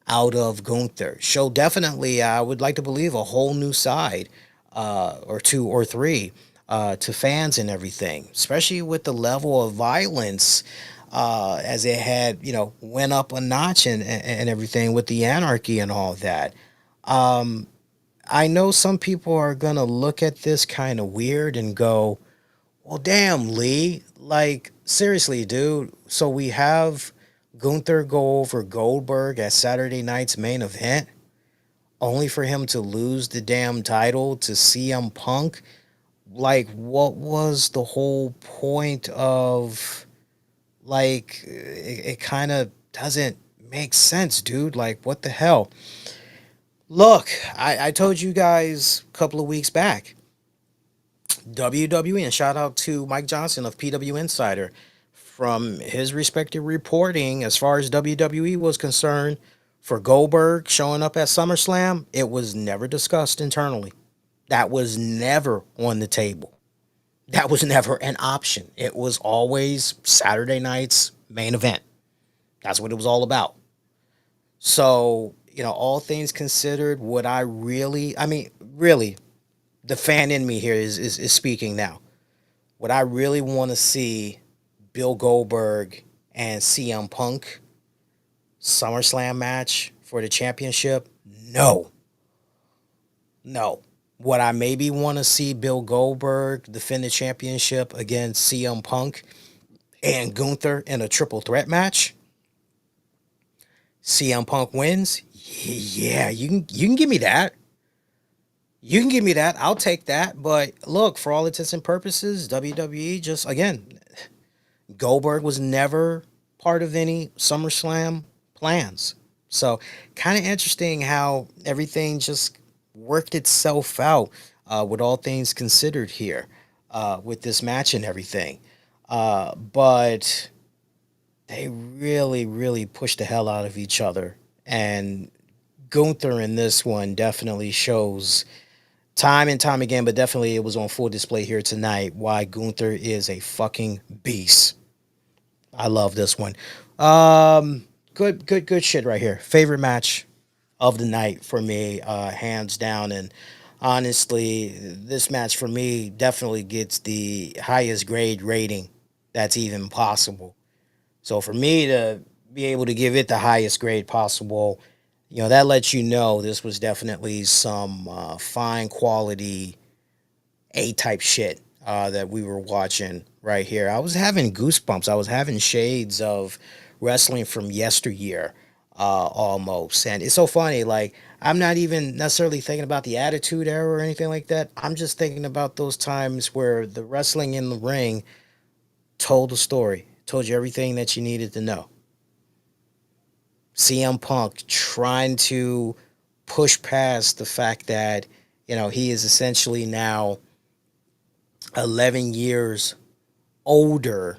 out of Gunther. Show definitely, I would like to believe, a whole new side, or two or three, to fans and everything, especially with the level of violence, as it had, went up a notch and everything with the anarchy and all that. I know some people are going to look at this kind of weird and go, well, damn, Lee, like, seriously, dude. So we have Gunther go over Goldberg at Saturday night's main event, only for him to lose the damn title to CM Punk. Like, what was the whole point of, like, it kind of doesn't make sense, dude. Like, what the hell? Look, I told you guys a couple of weeks back, WWE, and shout out to Mike Johnson of PW Insider, from his respective reporting as far as WWE was concerned, for Goldberg showing up at SummerSlam, it was never discussed internally. That was never on the table. That was never an option. It was always Saturday night's main event. That's what it was all about. So, all things considered, would I really, really, the fan in me here is speaking now. Would I really want to see Bill Goldberg and CM Punk SummerSlam match for the championship? No. Would I maybe want to see Bill Goldberg defend the championship against CM Punk and Gunther in a triple threat match? CM Punk wins? Yeah, you can give me that. You can give me that. I'll take that. But look, for all intents and purposes, WWE just, again, Goldberg was never part of any SummerSlam plans. So kind of interesting how everything just worked itself out, with all things considered here, with this match and everything. But they really, really pushed the hell out of each other. And Gunther in this one definitely shows time and time again, but definitely it was on full display here tonight, why Gunther is a fucking beast. I love this one. Good shit right here. Favorite match of the night for me, hands down. And honestly, this match for me definitely gets the highest grade rating that's even possible. So for me to be able to give it the highest grade possible, that lets you know this was definitely some fine quality A-type shit that we were watching right here. I was having goosebumps. I was having shades of wrestling from yesteryear, almost. And it's so funny, like, I'm not even necessarily thinking about the Attitude Era or anything like that. I'm just thinking about those times where the wrestling in the ring told a story, told you everything that you needed to know. CM Punk trying to push past the fact that, he is essentially now 11 years older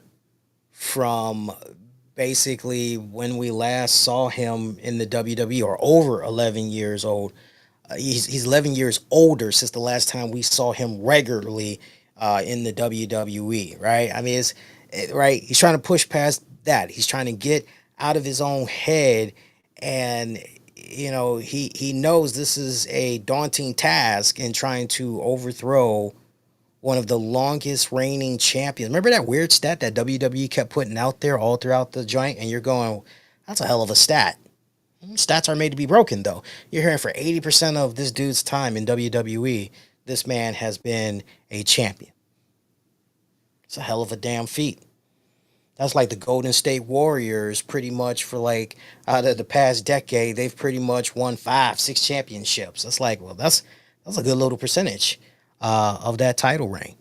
from basically when we last saw him in the WWE, or over 11 years old. He's 11 years older since the last time we saw him regularly in the WWE, right? Right. He's trying to push past that. He's trying to get out of his own head, and he knows this is a daunting task in trying to overthrow one of the longest reigning champions. Remember that weird stat that WWE kept putting out there all throughout the joint, and you're going, that's a hell of a stat. Stats are made to be broken, though. You're hearing for 80% of this dude's time in WWE, this man has been a champion. It's a hell of a damn feat. That's like the Golden State Warriors, pretty much, for like out of the past decade, they've pretty much won 5-6 championships. That's like, well, that's a good little percentage of that title reign.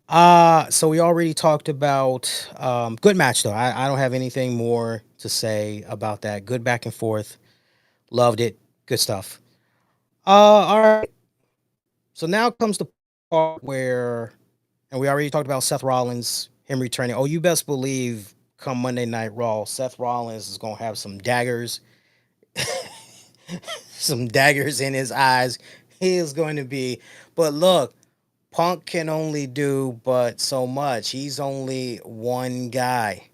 So we already talked about good match though. I don't have anything more to say about that. Good back and forth. Loved it. Good stuff. All right. So now comes the part where, and we already talked about Seth Rollins, him returning. Oh, you best believe come Monday Night Raw, Seth Rollins is gonna have some daggers, some daggers in his eyes. He is going to be, but look, Punk can only do but so much. He's only one guy.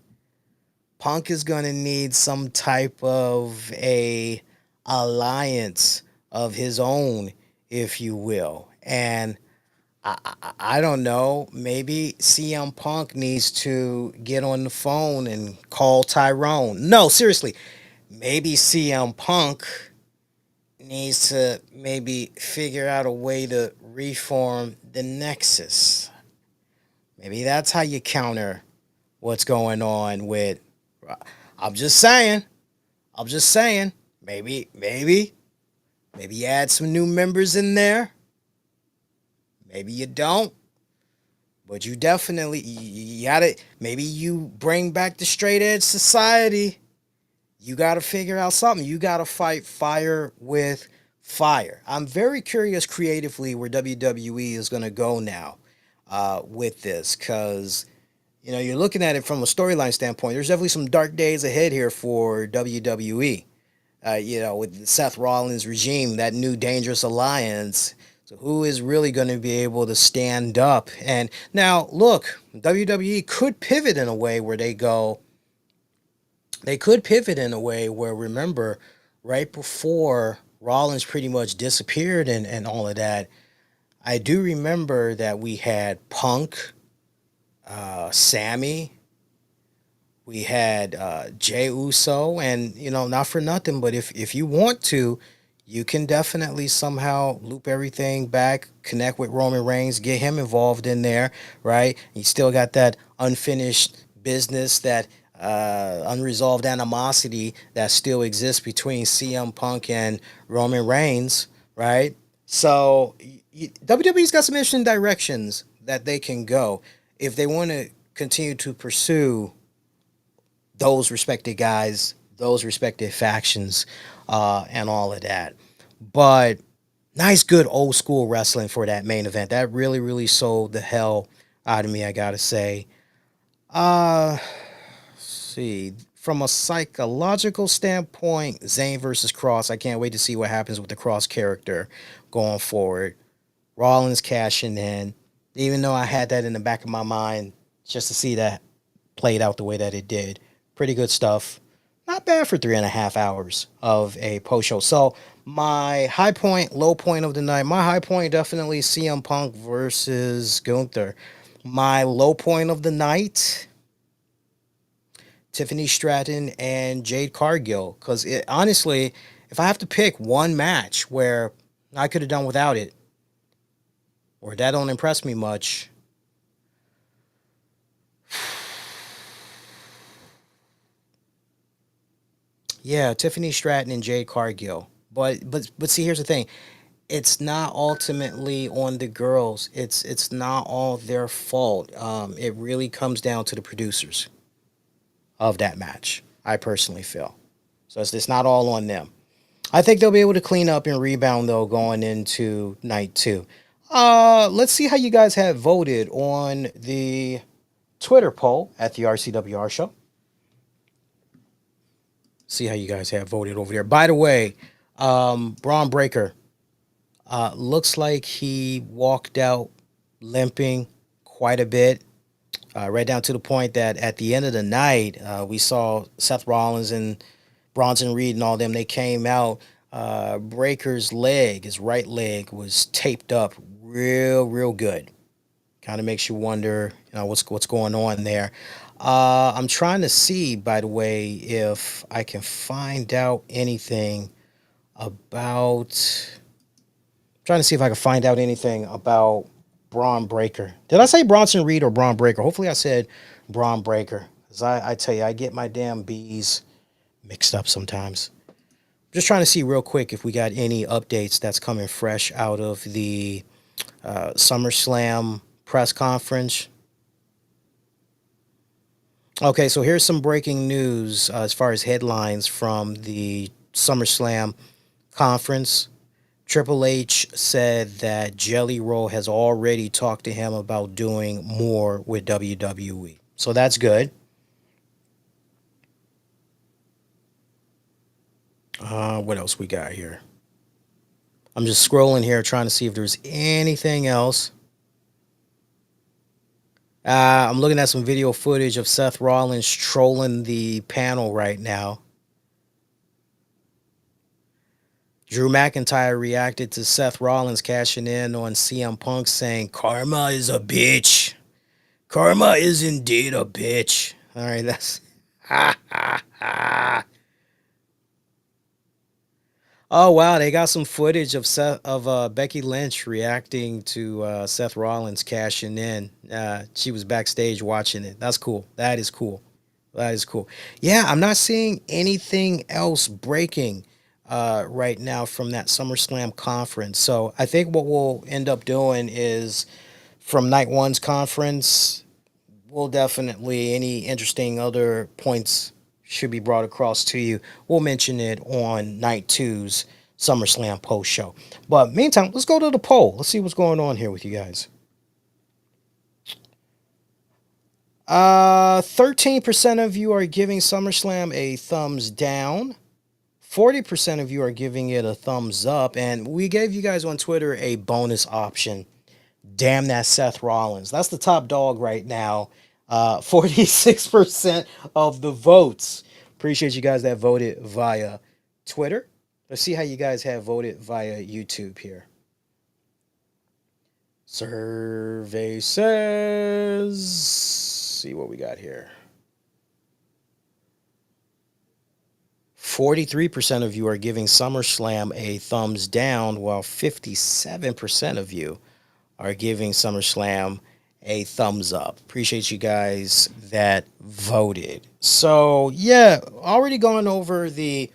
Punk is going to need some type of a alliance of his own, if you will. And I don't know. Maybe CM Punk needs to get on the phone and call Tyrone. No, seriously. Maybe CM Punk needs to maybe figure out a way to reform the Nexus. Maybe that's how you counter what's going on with. I'm just saying. I'm just saying. Maybe you add some new members in there. Maybe you don't. But you definitely you gotta. Maybe you bring back the straight edge society. You gotta figure out something. You gotta fight fire with fire. I'm very curious creatively where WWE is gonna go now with this, because you're looking at it from a storyline standpoint. There's definitely some dark days ahead here for WWE. With Seth Rollins' regime, that new dangerous alliance. So who is really going to be able to stand up? And now, look, WWE could pivot in a way where they go. They could pivot in a way where, remember, right before Rollins pretty much disappeared and all of that, I do remember that we had Punk, Sami, we had Jey Uso, and not for nothing, but if you want to, you can definitely somehow loop everything back, connect with Roman Reigns, get him involved in there, right? You still got that unfinished business, that unresolved animosity that still exists between CM Punk and Roman Reigns, right? So WWE's got some interesting directions that they can go if they want to continue to pursue those respected guys, those respected factions, and all of that. But nice, good old school wrestling for that main event. That really, really sold the hell out of me, I gotta say. Let's see. From a psychological standpoint, Zayn versus Kross, I can't wait to see what happens with the Kross character going forward. Rollins cashing in, even though I had that in the back of my mind, just to see that played out the way that it did. Pretty good stuff. Not bad for 3.5 hours of a post show. So my high point, low point of the night. My high point definitely CM Punk versus Gunther. My low point of the night, Tiffany Stratton and Jade Cargill. Because honestly, if I have to pick one match where I could have done without it, or that don't impress me much, yeah, Tiffany Stratton and Jade Cargill. But see, here's the thing. It's not ultimately on the girls. It's not all their fault. It really comes down to the producers of that match, I personally feel. So it's not all on them. I think they'll be able to clean up and rebound though going into night two. Let's see how you guys have voted on the Twitter poll at the RCWR show. See how you guys have voted over there. By the way, Braun Breaker looks like he walked out limping quite a bit. Right down to the point that at the end of the night, we saw Seth Rollins and Bronson Reed and all them. They came out. Breaker's leg, his right leg, was taped up real good. Kind of makes you wonder, what's going on there. I'm trying to see, by the way, if I can find out anything about. Trying to see if I can find out anything about Braun Breaker. Did I say Bronson Reed or Braun Breaker? Hopefully I said Braun Breaker. Because I tell you, I get my damn B's mixed up sometimes. Just trying to see real quick if we got any updates that's coming fresh out of the SummerSlam press conference. Okay, so here's some breaking news as far as headlines from the SummerSlam conference. Triple H said that Jelly Roll has already talked to him about doing more with WWE. So that's good. What else we got here? I'm just scrolling here trying to see if there's anything else. I'm looking at some video footage of Seth Rollins trolling the panel right now. Drew McIntyre reacted to Seth Rollins cashing in on CM Punk saying, "Karma is a bitch. Karma is indeed a bitch." All right, that's... Ha, ha, ha. Oh, wow, they got some footage of Becky Lynch reacting to Seth Rollins cashing in. She was backstage watching it. That's cool. That is cool. That is cool. Yeah, I'm not seeing anything else breaking right now from that SummerSlam conference. So I think what we'll end up doing is from night one's conference, we'll definitely, any interesting other points should be brought across to you. We'll mention it on night two's SummerSlam post show. But meantime, let's go to the poll. Let's see what's going on here with you guys. 13% of you are giving SummerSlam a thumbs down. 40% of you are giving it a thumbs up. And we gave you guys on Twitter a bonus option. Damn that Seth Rollins. That's the top dog right now. 46% of the votes. Appreciate you guys that voted via Twitter. Let's see how you guys have voted via YouTube here. Survey says, see what we got here. 43% of you are giving SummerSlam a thumbs down, while 57% of you are giving SummerSlam a thumbs up. Appreciate you guys that voted. So, yeah, already gone over the,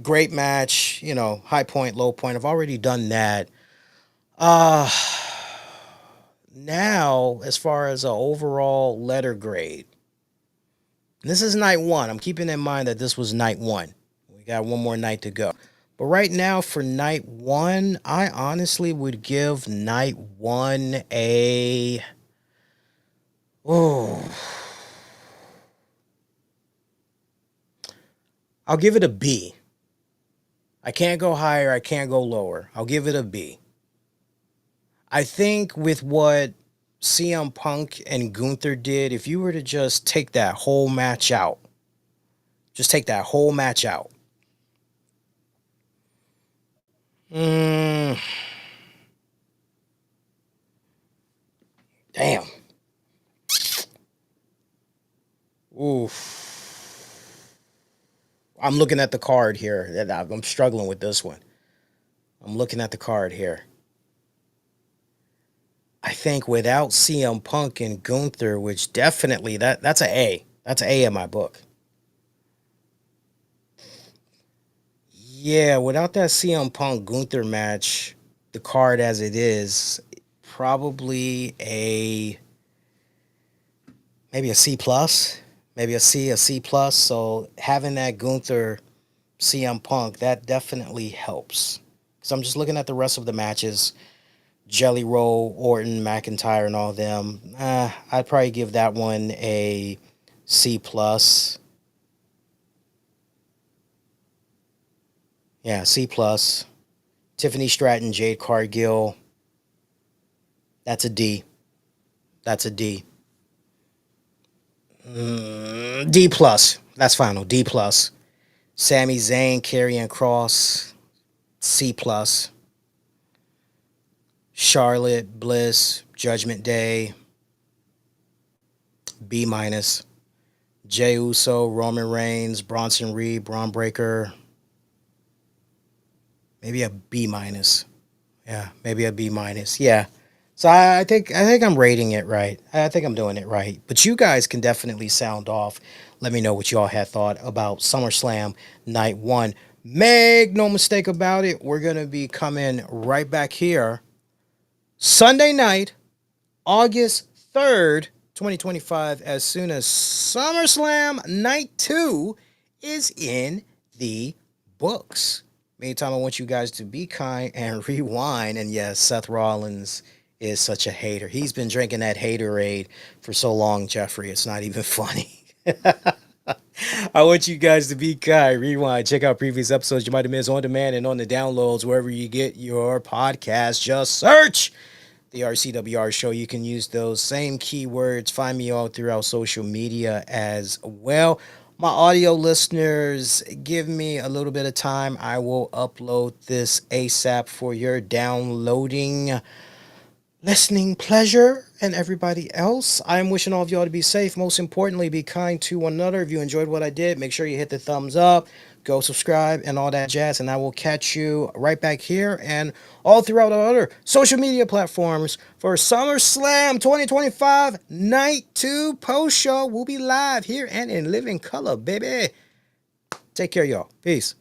great match, high point, low point. I've already done that. Now, as far as an overall letter grade, this is night one. I'm keeping in mind that this was night one. We got one more night to go. But right now, for night one, I honestly would give night one a... I'll give it a B. I can't go higher. I can't go lower. I'll give it a B. I think with what CM Punk and Gunther did, if you were to just take that whole match out, Damn. Oof. I'm looking at the card here. I'm struggling with this one. I'm looking at the card here. I think without CM Punk and Gunther, which definitely, that's an A. That's an A in my book. Yeah, without that CM Punk Gunther match, the card as it is, probably maybe a C plus, maybe a C plus. So having that Gunther CM Punk, that definitely helps. Because I'm just looking at the rest of the matches. Jelly Roll, Orton, McIntyre, and all them. I'd probably give that one a C plus. Yeah, C plus. Tiffany, Stratton, Jade, Cargill. That's a D. That's a D. D plus. That's final. D plus. Sami, Zayn, Karrion, Kross. C plus. Charlotte, Bliss, Judgment Day. B minus. Jey Uso, Roman Reigns, Bronson Reed, Braun Breaker. Maybe a B minus. Yeah, maybe a B minus. Yeah. So I think I'm rating it right. I think I'm doing it right. But you guys can definitely sound off. Let me know what y'all had thought about SummerSlam Night 1. Make no mistake about it, we're going to be coming right back here Sunday night, August 3rd, 2025, as soon as SummerSlam Night 2 is in the books. Meantime, I want you guys to be kind and rewind. And yes, Seth Rollins is such a hater. He's been drinking that haterade for so long, Jeffrey. It's not even funny. I want you guys to be kind. Rewind. Check out previous episodes you might have missed on demand and on the downloads wherever you get your podcast. Just search the RCWR Show. You can use those same keywords. Find me all throughout social media as well. My audio listeners, give me a little bit of time. I will upload this ASAP for your downloading listening pleasure. And everybody else, I'm wishing all of y'all to be safe. Most importantly, be kind to one another. If you enjoyed what I did, make sure you hit the thumbs up, go subscribe, and all that jazz. And I will catch you right back here and all throughout our other social media platforms for SummerSlam 2025 Night 2 post show. We'll be live here and in living color, baby. Take care, y'all. Peace.